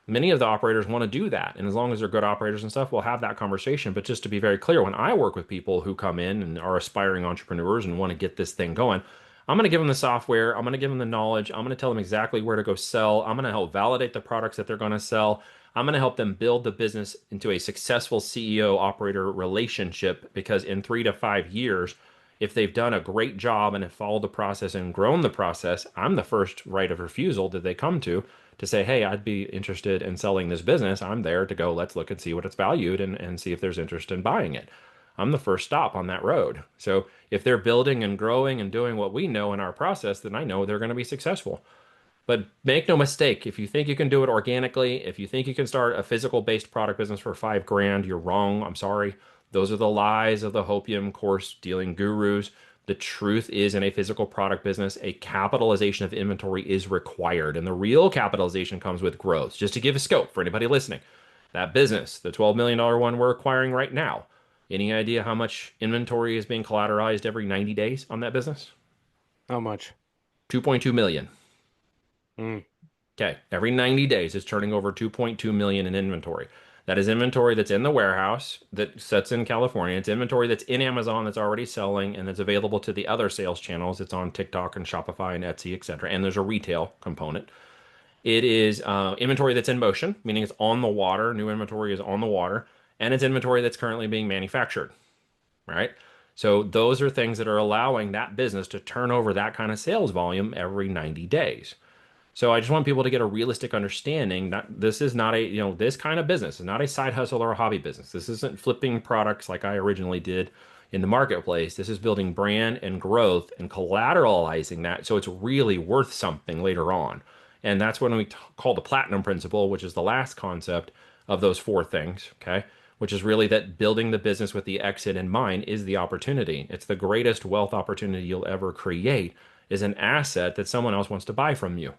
many of the operators want to do that. And as long as they're good operators and stuff, we'll have that conversation. But just to be very clear, when I work with people who come in and are aspiring entrepreneurs and want to get this thing going, I'm going to give them the software. I'm going to give them the knowledge. I'm going to tell them exactly where to go sell. I'm going to help validate the products that they're going to sell. I'm going to help them build the business into a successful CEO operator relationship because in 3 to 5 years, if they've done a great job and have followed the process and grown the process, I'm the first right of refusal that they come to say, hey, I'd be interested in selling this business. I'm there to go, let's look and see what it's valued and see if there's interest in buying it. I'm the first stop on that road. So if they're building and growing and doing what we know in our process, then I know they're going to be successful. But make no mistake, if you think you can do it organically, if you think you can start a physical based product business for 5 grand, you're wrong. I'm sorry. Those are the lies of the hopium course dealing gurus. The truth is, in a physical product business, a capitalization of inventory is required. And the real capitalization comes with growth. Just to give a scope for anybody listening, that business, the $12 million one we're acquiring right now, any idea how much inventory is being collateralized every 90 days on that business? How much? 2.2 million. Mm. Okay, every 90 days it's turning over 2.2 million in inventory. That is inventory that's in the warehouse that sits in California. It's inventory that's in Amazon that's already selling and that's available to the other sales channels. It's on TikTok and Shopify and Etsy, etc. And there's a retail component. It is inventory that's in motion, meaning it's on the water. New inventory is on the water, and it's inventory that's currently being manufactured, right? So those are things that are allowing that business to turn over that kind of sales volume every 90 days. So I just want people to get a realistic understanding that this is not this kind of business is not a side hustle or a hobby business. This isn't flipping products like I originally did in the marketplace. This is building brand and growth and collateralizing that so it's really worth something later on. And that's when we call the platinum principle, which is the last concept of those 4 things, okay? Which is really that building the business with the exit in mind is the opportunity. It's the greatest wealth opportunity you'll ever create is an asset that someone else wants to buy from you.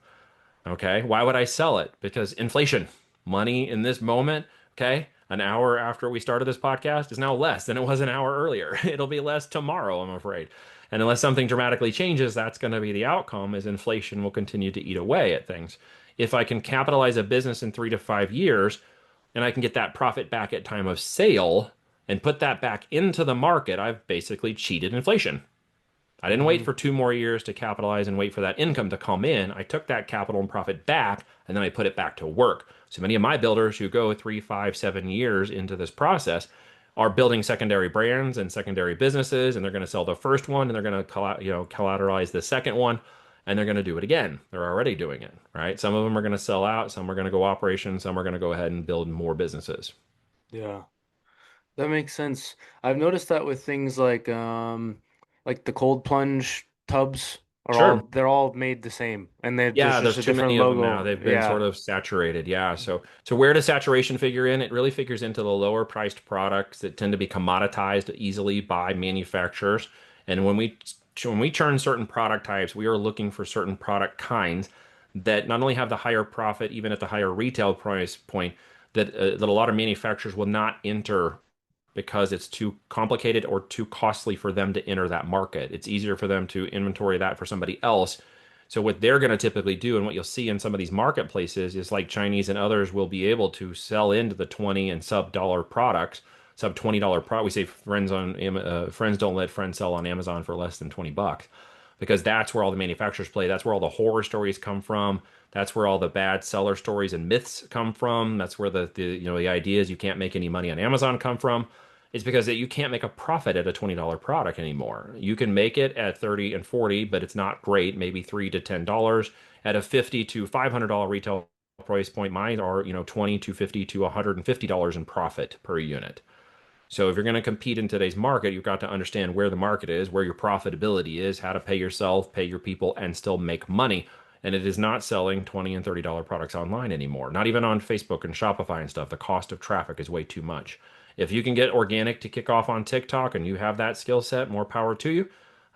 Okay. Why would I sell it? Because inflation, money in this moment, okay, an hour after we started this podcast is now less than it was an hour earlier. It'll be less tomorrow, I'm afraid. And unless something dramatically changes, that's going to be the outcome is inflation will continue to eat away at things. If I can capitalize a business in 3 to 5 years and I can get that profit back at time of sale and put that back into the market, I've basically cheated inflation. I didn't wait Mm. for 2 more years to capitalize and wait for that income to come in. I took that capital and profit back, and then I put it back to work. So many of my builders who go 3, 5, 7 years into this process are building secondary brands and secondary businesses, and they're going to sell the first one, and they're going to collateralize the second one, and they're going to do it again. They're already doing it, right? Some of them are going to sell out, some are going to go operations, some are going to go ahead and build more businesses. Yeah. That makes sense. I've noticed that with things like the cold plunge tubs Sure. they're all made the same, and there's Yeah, just there's a too different many of them now. logo. They've been Yeah. sort of saturated. Yeah. So where does saturation figure in? It really figures into the lower priced products that tend to be commoditized easily by manufacturers. And when we churn certain product types, we are looking for certain product kinds that not only have the higher profit, even at the higher retail price point, that a lot of manufacturers will not enter because it's too complicated or too costly for them to enter that market. It's easier for them to inventory that for somebody else. So what they're going to typically do, and what you'll see in some of these marketplaces, is like Chinese and others will be able to sell into the 20 and sub dollar products, sub $20 product. We say friends don't let friends sell on Amazon for less than $20 because that's where all the manufacturers play. That's where all the horror stories come from. That's where all the bad seller stories and myths come from. That's where the ideas you can't make any money on Amazon come from. It's because you can't make a profit at a $20 product anymore. You can make it at 30 and 40, but it's not great, maybe $3 to $10. At a 50 to $500 retail price point, mine are, 20 to 50 to $150 in profit per unit. So if you're going to compete in today's market, you've got to understand where the market is, where your profitability is, how to pay yourself, pay your people, and still make money. And it is not selling $20 and $30 products online anymore. Not even on Facebook and Shopify and stuff. The cost of traffic is way too much. If you can get organic to kick off on TikTok and you have that skill set, more power to you.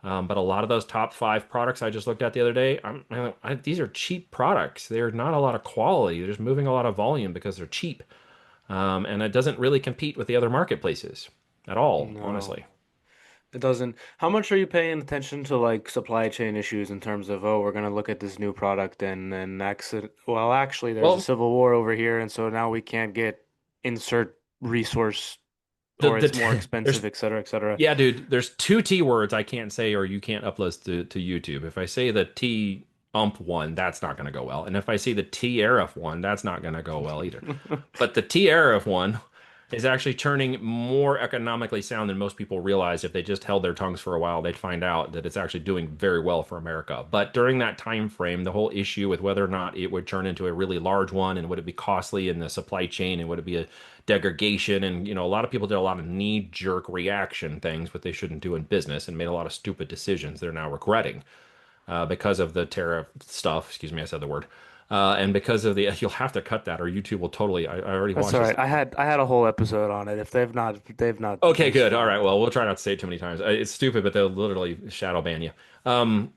But a lot of those top five products I just looked at the other day, these are cheap products. They're not a lot of quality. They're just moving a lot of volume because they're cheap. And it doesn't really compete with the other marketplaces at all, No, honestly. it doesn't. How much are you paying attention to like supply chain issues in terms of, oh, we're gonna look at this new product and then accident well, actually there's a Well, civil war over here and so now we can't get insert resource the or it's the more there's expensive, et cetera, et cetera. yeah, dude. There's two T words I can't say or you can't upload to YouTube. If I say the T ump one, that's not going to go well. And if I say the TRF one, that's not going to go well either. But the TRF one is actually turning more economically sound than most people realize. If they just held their tongues for a while, they'd find out that it's actually doing very well for America. But during that time frame, the whole issue with whether or not it would turn into a really large one and would it be costly in the supply chain and would it be a degradation and a lot of people did a lot of knee-jerk reaction things what they shouldn't do in business and made a lot of stupid decisions they're now regretting because of the tariff stuff. Excuse me, I said the word. And because of the, you'll have to cut that or YouTube will totally. I already That's watched all this. right. I had a whole episode on it. If they've not, Okay, it's good. All right. fine. Well, we'll try not to say it too many times. It's stupid, but they'll literally shadow ban you. Um,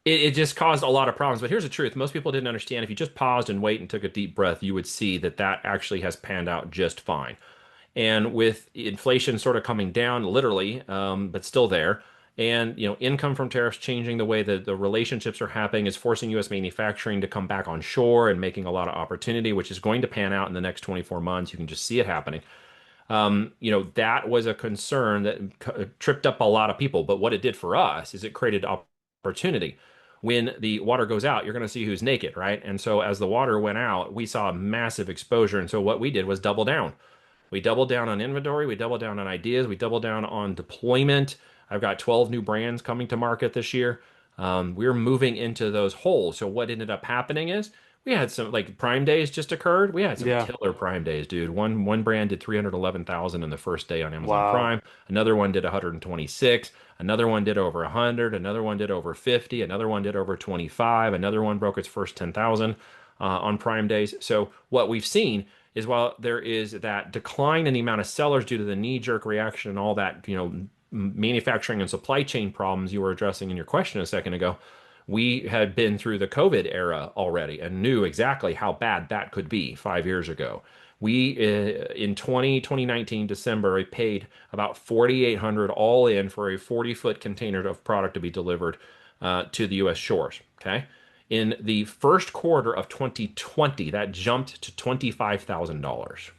it just caused a lot of problems. But here's the truth: most people didn't understand. If you just paused and wait and took a deep breath, you would see that that actually has panned out just fine. And with inflation sort of coming down, literally, but still there, and income from tariffs changing the way that the relationships are happening is forcing U.S. manufacturing to come back on shore and making a lot of opportunity, which is going to pan out in the next 24 months. You can just see it happening. That was a concern that tripped up a lot of people. But what it did for us is it created opportunity. When the water goes out, you're going to see who's naked, right? And so as the water went out, we saw massive exposure. And so what we did was double down. We doubled down on inventory, we doubled down on ideas, we doubled down on deployment. I've got 12 new brands coming to market this year. We're moving into those holes. So what ended up happening is we had some like Prime Days just occurred. We had some Yeah. killer Prime Days, dude. One brand did 311,000 in the first day on Amazon Wow. Prime. Another one did 126. Another one did over 100. Another one did over 50. Another one did over 25. Another one broke its first 10,000 on Prime Days. So what we've seen is while there is that decline in the amount of sellers due to the knee-jerk reaction and all that, manufacturing and supply chain problems you were addressing in your question a second ago, we had been through the COVID era already and knew exactly how bad that could be 5 years ago. We in 2019 December, I paid about 4,800 all in for a 40-foot container of product to be delivered to the U.S. shores. Okay. In the first quarter of 2020, that jumped to $25,000.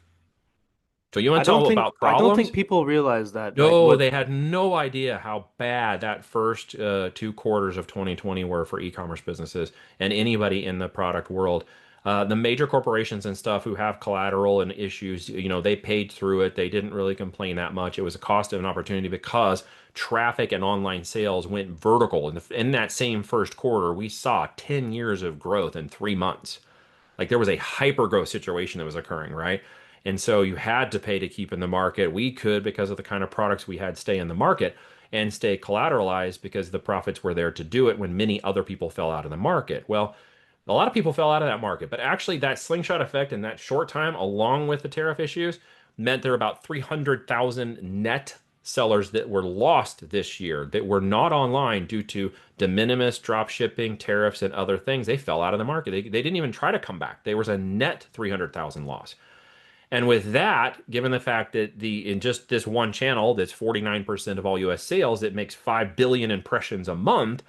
So you I want to don't talk think about I don't think problems? people realize that like No, what they had no idea how bad that first 2 quarters of 2020 were for e-commerce businesses and anybody in the product world. The major corporations and stuff who have collateral and issues, they paid through it. They didn't really complain that much. It was a cost of an opportunity because traffic and online sales went vertical. In that same first quarter, we saw 10 years of growth in 3 months. Like there was a hyper growth situation that was occurring, right? And so you had to pay to keep in the market. We could, because of the kind of products we had, stay in the market and stay collateralized because the profits were there to do it when many other people fell out of the market. Well, a lot of people fell out of that market, but actually that slingshot effect in that short time, along with the tariff issues, meant there were about 300,000 net sellers that were lost this year that were not online due to de minimis drop shipping, tariffs, and other things. They fell out of the market. They didn't even try to come back. There was a net 300,000 loss. And with that, given the fact that in just this one channel, that's 49% of all US sales, it makes 5 billion impressions a month.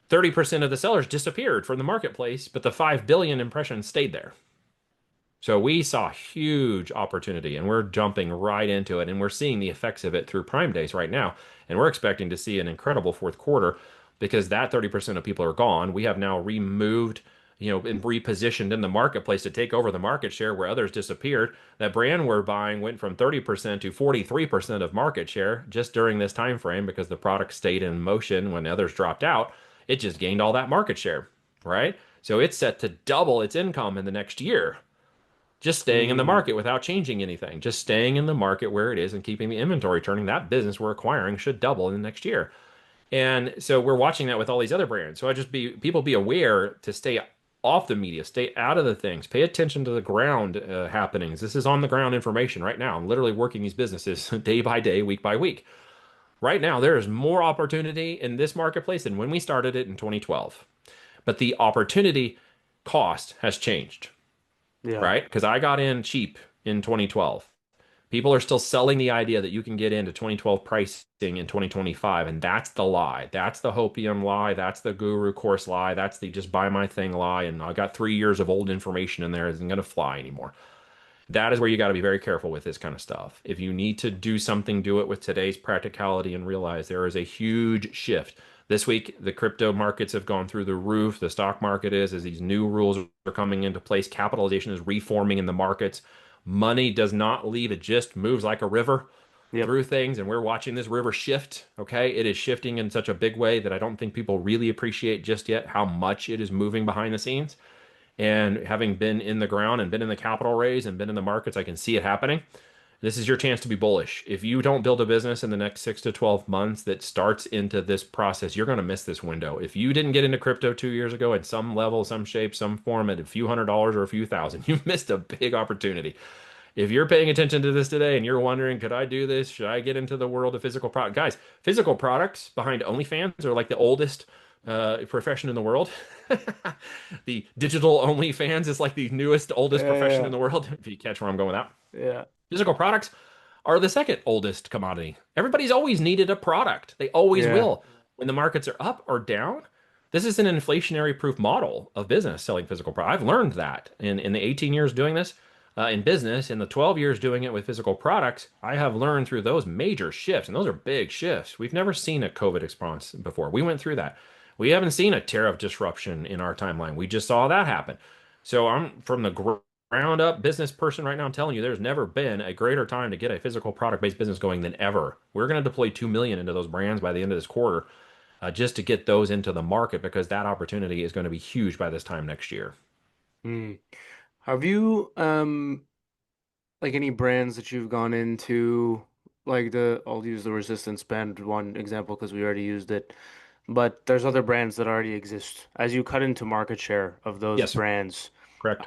30% of the sellers disappeared from the marketplace, but the 5 billion impressions stayed there. So we saw huge opportunity and we're jumping right into it and we're seeing the effects of it through Prime Days right now. And we're expecting to see an incredible fourth quarter because that 30% of people are gone. We have now removed, and repositioned in the marketplace to take over the market share where others disappeared. That brand we're buying went from 30% to 43% of market share just during this time frame because the product stayed in motion when others dropped out. It just gained all that market share, right? So it's set to double its income in the next year just staying in the Mm. market without changing anything, just staying in the market where it is and keeping the inventory turning. That business we're acquiring should double in the next year. And so we're watching that with all these other brands. So I just be people be aware to stay off the media, stay out of the things, pay attention to the ground happenings. This is on the ground information right now. I'm literally working these businesses day by day, week by week. Right now, there is more opportunity in this marketplace than when we started it in 2012. But the opportunity cost has changed, Yeah. right? Because I got in cheap in 2012. People are still selling the idea that you can get into 2012 pricing in 2025, and that's the lie. That's the hopium lie. That's the guru course lie. That's the just buy my thing lie. And I got 3 years of old information in there. It isn't going to fly anymore. That is where you got to be very careful with this kind of stuff. If you need to do something, do it with today's practicality and realize there is a huge shift. This week, the crypto markets have gone through the roof. The stock market is, as these new rules are coming into place. Capitalization is reforming in the markets. Money does not leave, it just moves like a river Yep. through things. And we're watching this river shift. Okay. It is shifting in such a big way that I don't think people really appreciate just yet how much it is moving behind the scenes. And having been in the ground and been in the capital raise and been in the markets, I can see it happening. This is your chance to be bullish. If you don't build a business in the next 6 to 12 months that starts into this process, you're going to miss this window. If you didn't get into crypto 2 years ago at some level, some shape, some form, at a few $100s or a few thousand, you missed a big opportunity. If you're paying attention to this today and you're wondering, could I do this? Should I get into the world of physical product? Guys, physical products behind OnlyFans are like the oldest profession in the world. The digital OnlyFans is like the newest, oldest profession in Yeah. the world, if you catch where I'm going with that. Yeah. Physical products are the second oldest commodity. Everybody's always needed a product. They always Yeah. will. When the markets are up or down, this is an inflationary proof model of business selling physical products. I've learned that in the 18 years doing this in business, in the 12 years doing it with physical products, I have learned through those major shifts, and those are big shifts. We've never seen a COVID response before. We went through that. We haven't seen a tariff disruption in our timeline. We just saw that happen. So I'm from the ground up business person right now. I'm telling you, there's never been a greater time to get a physical product based business going than ever. We're going to deploy 2 million into those brands by the end of this quarter, just to get those into the market because that opportunity is going to be huge by this time next year. Mm. Have you like any brands that you've gone into, like I'll use the resistance band one example because we already used it, but there's other brands that already exist. As you cut into market share of those Yes, brands, correct.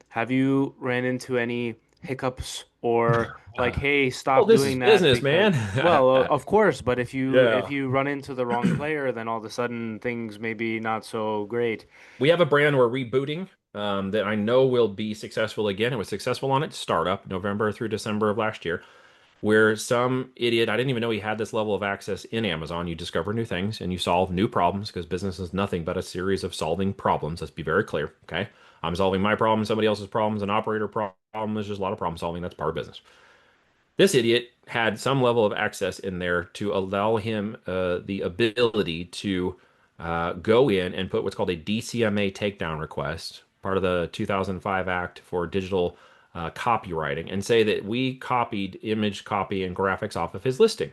have you ran into any hiccups or like, hey, Oh, stop this is doing that business, because, man. well, of course, but if Yeah. you run into the wrong player, then all of a sudden things may be not so great. We have a brand we're rebooting that I know will be successful again. It was successful on its startup, November through December of last year, where some idiot, I didn't even know he had this level of access in Amazon. You discover new things and you solve new problems because business is nothing but a series of solving problems. Let's be very clear. Okay. I'm solving my problem, somebody else's problems, an operator problem. There's just a lot of problem solving. That's part of business. This idiot had some level of access in there to allow him the ability to go in and put what's called a DCMA takedown request, part of the 2005 Act for digital copywriting, and say that we copied image copy and graphics off of his listing.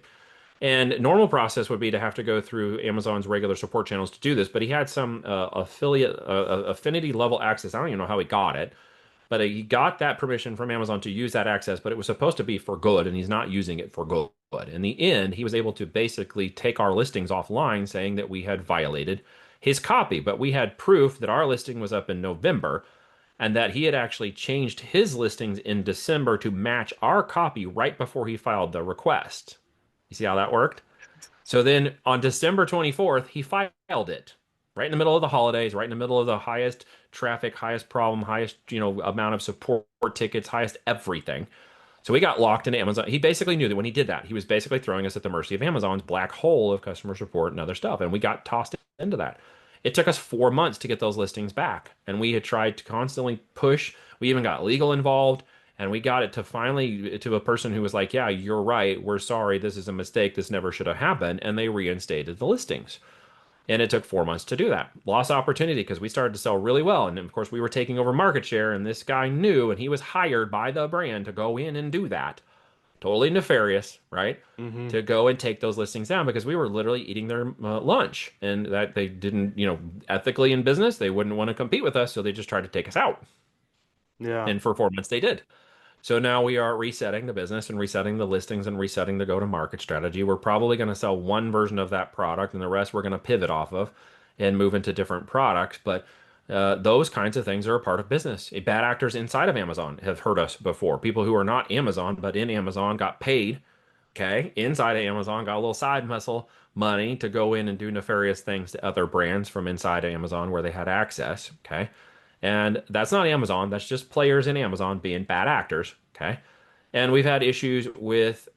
And normal process would be to have to go through Amazon's regular support channels to do this, but he had some affinity level access. I don't even know how he got it, but he got that permission from Amazon to use that access, but it was supposed to be for good, and he's not using it for good. In the end, he was able to basically take our listings offline, saying that we had violated his copy, but we had proof that our listing was up in November and that he had actually changed his listings in December to match our copy right before he filed the request. You see how that worked? So then on December 24th, he filed it right in the middle of the holidays, right in the middle of the highest traffic, highest problem, highest, amount of support tickets, highest everything. So we got locked into Amazon. He basically knew that when he did that, he was basically throwing us at the mercy of Amazon's black hole of customer support and other stuff. And we got tossed into that. It took us 4 months to get those listings back. And we had tried to constantly push. We even got legal involved. And we got it to finally to a person who was like, yeah, you're right. We're sorry. This is a mistake. This never should have happened. And they reinstated the listings. And it took 4 months to do that. Lost opportunity because we started to sell really well. And of course, we were taking over market share. And this guy knew, and he was hired by the brand to go in and do that. Totally nefarious, right? Mm-hmm. To go and take those listings down because we were literally eating their lunch. And that they didn't, ethically in business, they wouldn't want to compete with us. So they just tried to take us out. Yeah. And for 4 months, they did. So now we are resetting the business and resetting the listings and resetting the go-to-market strategy. We're probably going to sell one version of that product, and the rest we're going to pivot off of and move into different products. But those kinds of things are a part of business. Bad actors inside of Amazon have hurt us before. People who are not Amazon, but in Amazon got paid, okay, inside of Amazon, got a little side muscle money to go in and do nefarious things to other brands from inside of Amazon where they had access, okay? And that's not Amazon. That's just players in Amazon being bad actors. Okay. And we've had issues with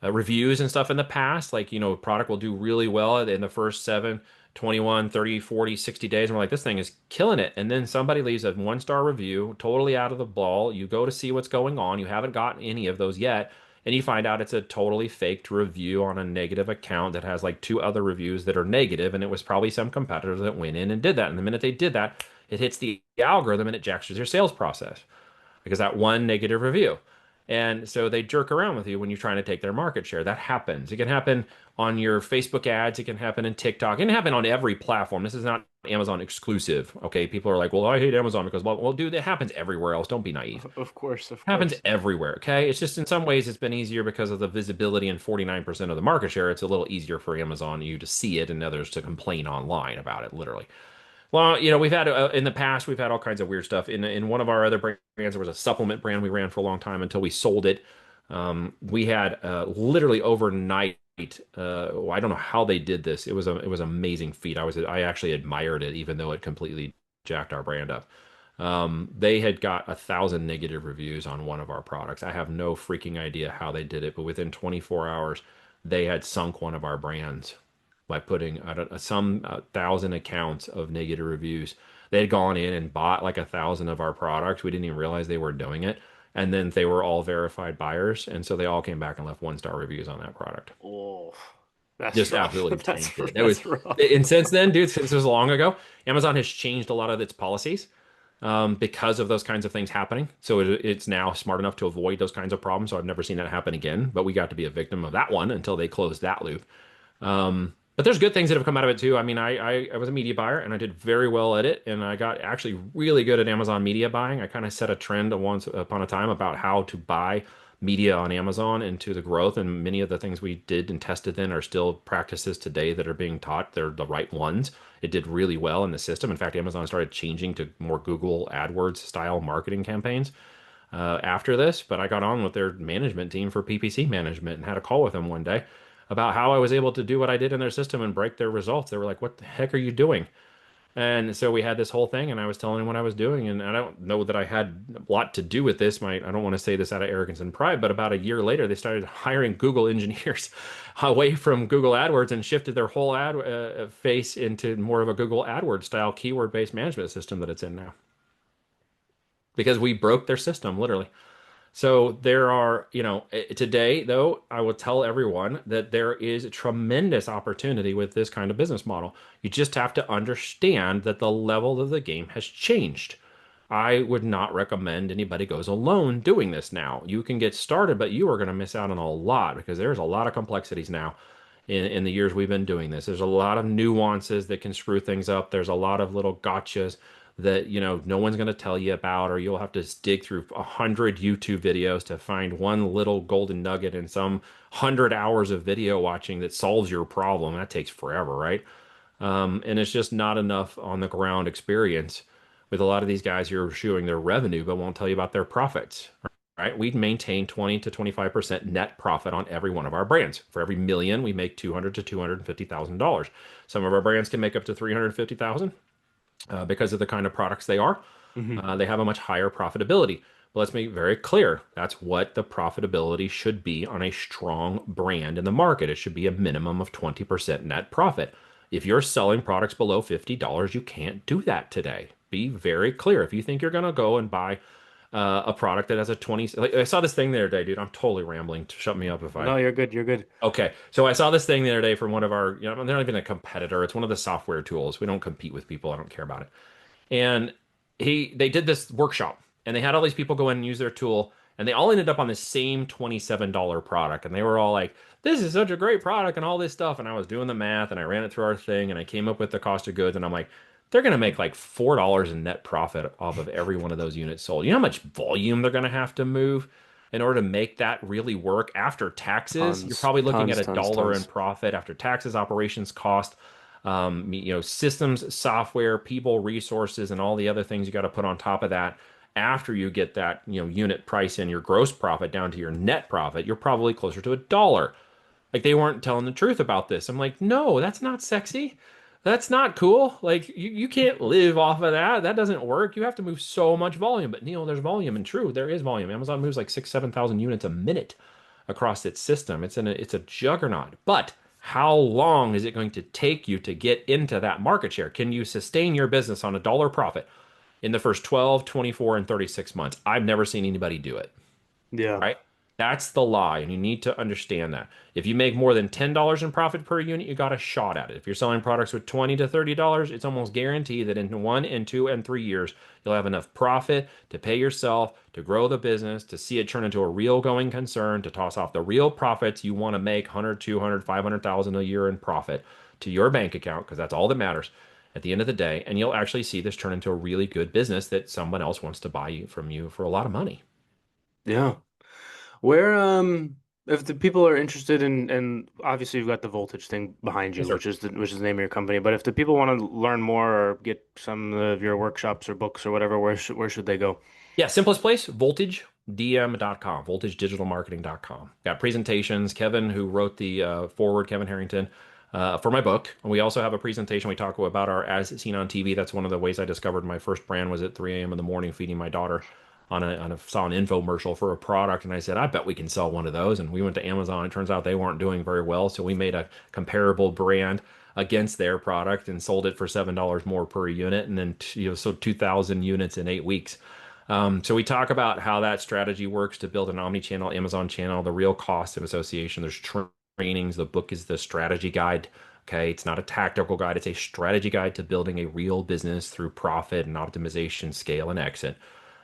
reviews and stuff in the past. Like, product will do really well in the first 7, 21, 30, 40, 60 days. And we're like, this thing is killing it. And then somebody leaves a 1-star review, totally out of the ball. You go to see what's going on. You haven't gotten any of those yet. And you find out it's a totally faked review on a negative account that has like 2 other reviews that are negative, and it was probably some competitor that went in and did that. And the minute they did that, it hits the algorithm and it jacks your sales process because that one negative review. And so they jerk around with you when you're trying to take their market share. That happens. It can happen on your Facebook ads. It can happen in TikTok. It can happen on every platform. This is not Amazon exclusive. Okay. People are like, well, I hate Amazon because, well, dude, it happens everywhere else. Don't be naive. Of course, of It happens course. everywhere. Okay. It's just in some ways it's been easier because of the visibility and 49% of the market share. It's a little easier for Amazon you to see it and others to complain online about it, literally. Well, we've had in the past we've had all kinds of weird stuff. In one of our other brands, there was a supplement brand we ran for a long time until we sold it. We had literally overnight. I don't know how they did this. It was an amazing feat. I actually admired it, even though it completely jacked our brand up. They had got 1,000 negative reviews on one of our products. I have no freaking idea how they did it, but within 24 hours, they had sunk one of our brands by putting I don't, some 1,000 accounts of negative reviews. They had gone in and bought like 1,000 of our products. We didn't even realize they were doing it. And then they were all verified buyers. And so they all came back and left 1-star reviews on that product. Oh, that's Just rough. absolutely That's tanked it. It was, that's rough. and since then, dude, since it was long ago, Amazon has changed a lot of its policies because of those kinds of things happening. So it's now smart enough to avoid those kinds of problems. So I've never seen that happen again. But we got to be a victim of that one until they closed that loop. But there's good things that have come out of it too. I mean, I was a media buyer and I did very well at it, and I got actually really good at Amazon media buying. I kind of set a trend once upon a time about how to buy media on Amazon into the growth, and many of the things we did and tested then are still practices today that are being taught. They're the right ones. It did really well in the system. In fact, Amazon started changing to more Google AdWords style marketing campaigns after this, but I got on with their management team for PPC management and had a call with them one day about how I was able to do what I did in their system and break their results. They were like, "What the heck are you doing?" And so we had this whole thing, and I was telling them what I was doing. And I don't know that I had a lot to do with this. I don't want to say this out of arrogance and pride, but about a year later, they started hiring Google engineers away from Google AdWords and shifted their whole ad face into more of a Google AdWords style keyword-based management system that it's in now because we broke their system, literally. So there are, today though, I will tell everyone that there is a tremendous opportunity with this kind of business model. You just have to understand that the level of the game has changed. I would not recommend anybody goes alone doing this now. You can get started, but you are going to miss out on a lot because there's a lot of complexities now in the years we've been doing this. There's a lot of nuances that can screw things up. There's a lot of little gotchas, that, no one's going to tell you about, or you'll have to dig through 100 YouTube videos to find one little golden nugget in some 100 hours of video watching that solves your problem. That takes forever, right? And it's just not enough on the ground experience with a lot of these guys who are showing their revenue but won't tell you about their profits. Right? We maintain 20 to 25% net profit on every one of our brands. For every million, we make 200 to $250,000. Some of our brands can make up to 350,000 because of the kind of products they are. Hmm. They have a much higher profitability. But let's make it very clear that's what the profitability should be on a strong brand in the market. It should be a minimum of 20% net profit. If you're selling products below $50, you can't do that today. Be very clear. If you think you're going to go and buy a product that has a 20, like, I saw this thing the other day, dude. I'm totally rambling. Shut me up if I. No, you're good. You're good. Okay. So I saw this thing the other day from one of our, they're not even a competitor. It's one of the software tools. We don't compete with people. I don't care about it. And they did this workshop and they had all these people go in and use their tool and they all ended up on the same $27 product and they were all like, this is such a great product and all this stuff. And I was doing the math and I ran it through our thing and I came up with the cost of goods and I'm like, they're going to make like $4 in net profit off of every one of those units sold. You know how much volume they're going to have to move in order to make that really work after taxes? You're Tons, probably looking at tons, a tons, dollar in tons. profit after taxes, operations cost, systems, software, people, resources, and all the other things you got to put on top of that. After you get that, unit price and your gross profit down to your net profit, you're probably closer to a dollar. Like they weren't telling the truth about this. I'm like, no, that's not sexy. That's not cool. Like you can't live off of that. That doesn't work. You have to move so much volume. But Neil, there's volume, and true, there is volume. Amazon moves like 7,000 units a minute across its system. It's a juggernaut. But how long is it going to take you to get into that market share? Can you sustain your business on a dollar profit in the first 12, 24, and 36 months? I've never seen anybody do it, Yeah. right? That's the lie, and you need to understand that. If you make more than $10 in profit per unit, you got a shot at it. If you're selling products with $20 to $30, it's almost guaranteed that in 1 and 2 and 3 years, you'll have enough profit to pay yourself, to grow the business, to see it turn into a real going concern, to toss off the real profits you want to make 100, 200, 500,000 a year in profit to your bank account, because that's all that matters at the end of the day. And you'll actually see this turn into a really good business that someone else wants to buy you from you for a lot of money. Yeah. Where if the people are interested in, and obviously you've got the voltage thing behind Yes, you, sir. which is the name of your company, but if the people want to learn more or get some of your workshops or books or whatever, where should they go? Yeah, simplest place, voltagedm.com, voltagedigitalmarketing.com. Got presentations. Kevin, who wrote the forward, Kevin Harrington, for my book. We also have a presentation. We talk about our as seen on TV. That's one of the ways I discovered my first brand was at 3 a.m. in the morning feeding my daughter saw an infomercial for a product. And I said, I bet we can sell one of those. And we went to Amazon. It turns out they weren't doing very well. So we made a comparable brand against their product and sold it for $7 more per unit. And then, sold 2,000 units in 8 weeks. So we talk about how that strategy works to build an omni-channel Amazon channel, the real cost of association. There's trainings. The book is the strategy guide. Okay, it's not a tactical guide. It's a strategy guide to building a real business through profit and optimization, scale, and exit.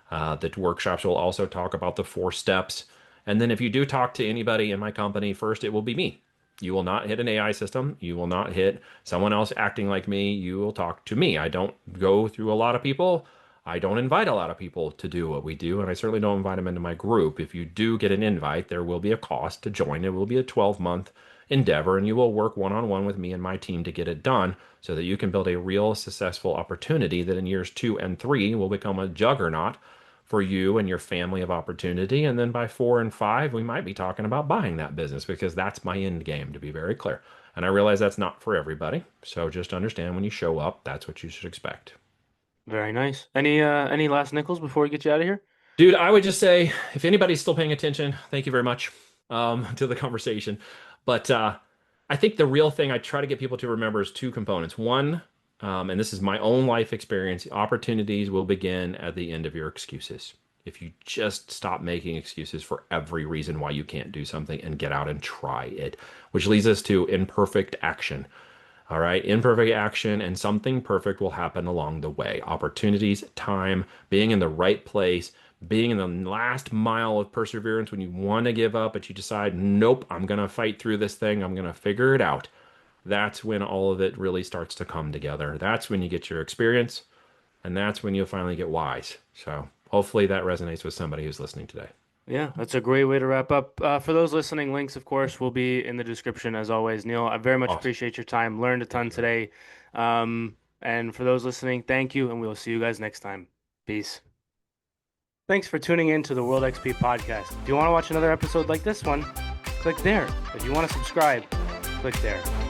The workshops will also talk about the 4 steps. And then if you do talk to anybody in my company, first it will be me. You will not hit an AI system. You will not hit someone else acting like me. You will talk to me. I don't go through a lot of people. I don't invite a lot of people to do what we do, and I certainly don't invite them into my group. If you do get an invite, there will be a cost to join. It will be a 12-month endeavor, and you will work one-on-one with me and my team to get it done so that you can build a real successful opportunity that in years 2 and 3 will become a juggernaut for you and your family of opportunity. And then by 4 and 5, we might be talking about buying that business because that's my end game, to be very clear. And I realize that's not for everybody. So just understand when you show up, that's what you should expect. Very nice. Any last nickels before we get you out of here? Dude, I would just say if anybody's still paying attention, thank you very much to the conversation. But I think the real thing I try to get people to remember is 2 components. One, and this is my own life experience, opportunities will begin at the end of your excuses. If you just stop making excuses for every reason why you can't do something and get out and try it, which leads us to imperfect action. All right, imperfect action and something perfect will happen along the way. Opportunities, time, being in the right place, being in the last mile of perseverance when you want to give up, but you decide, nope, I'm going to fight through this thing. I'm going to figure it out. That's when all of it really starts to come together. That's when you get your experience. and that's when you'll finally get wise. So hopefully that resonates with somebody who's listening today. Yeah, that's a great way to wrap up. For those listening, links, of course, will be in the description as always. Neil, I very much Awesome. appreciate your time. Learned a Thank ton you, man. today. And for those listening, thank you, and we'll see you guys next time. Peace. Thanks for tuning in to the World XP podcast. If you want to watch another episode like this one, click there. If you want to subscribe, click there.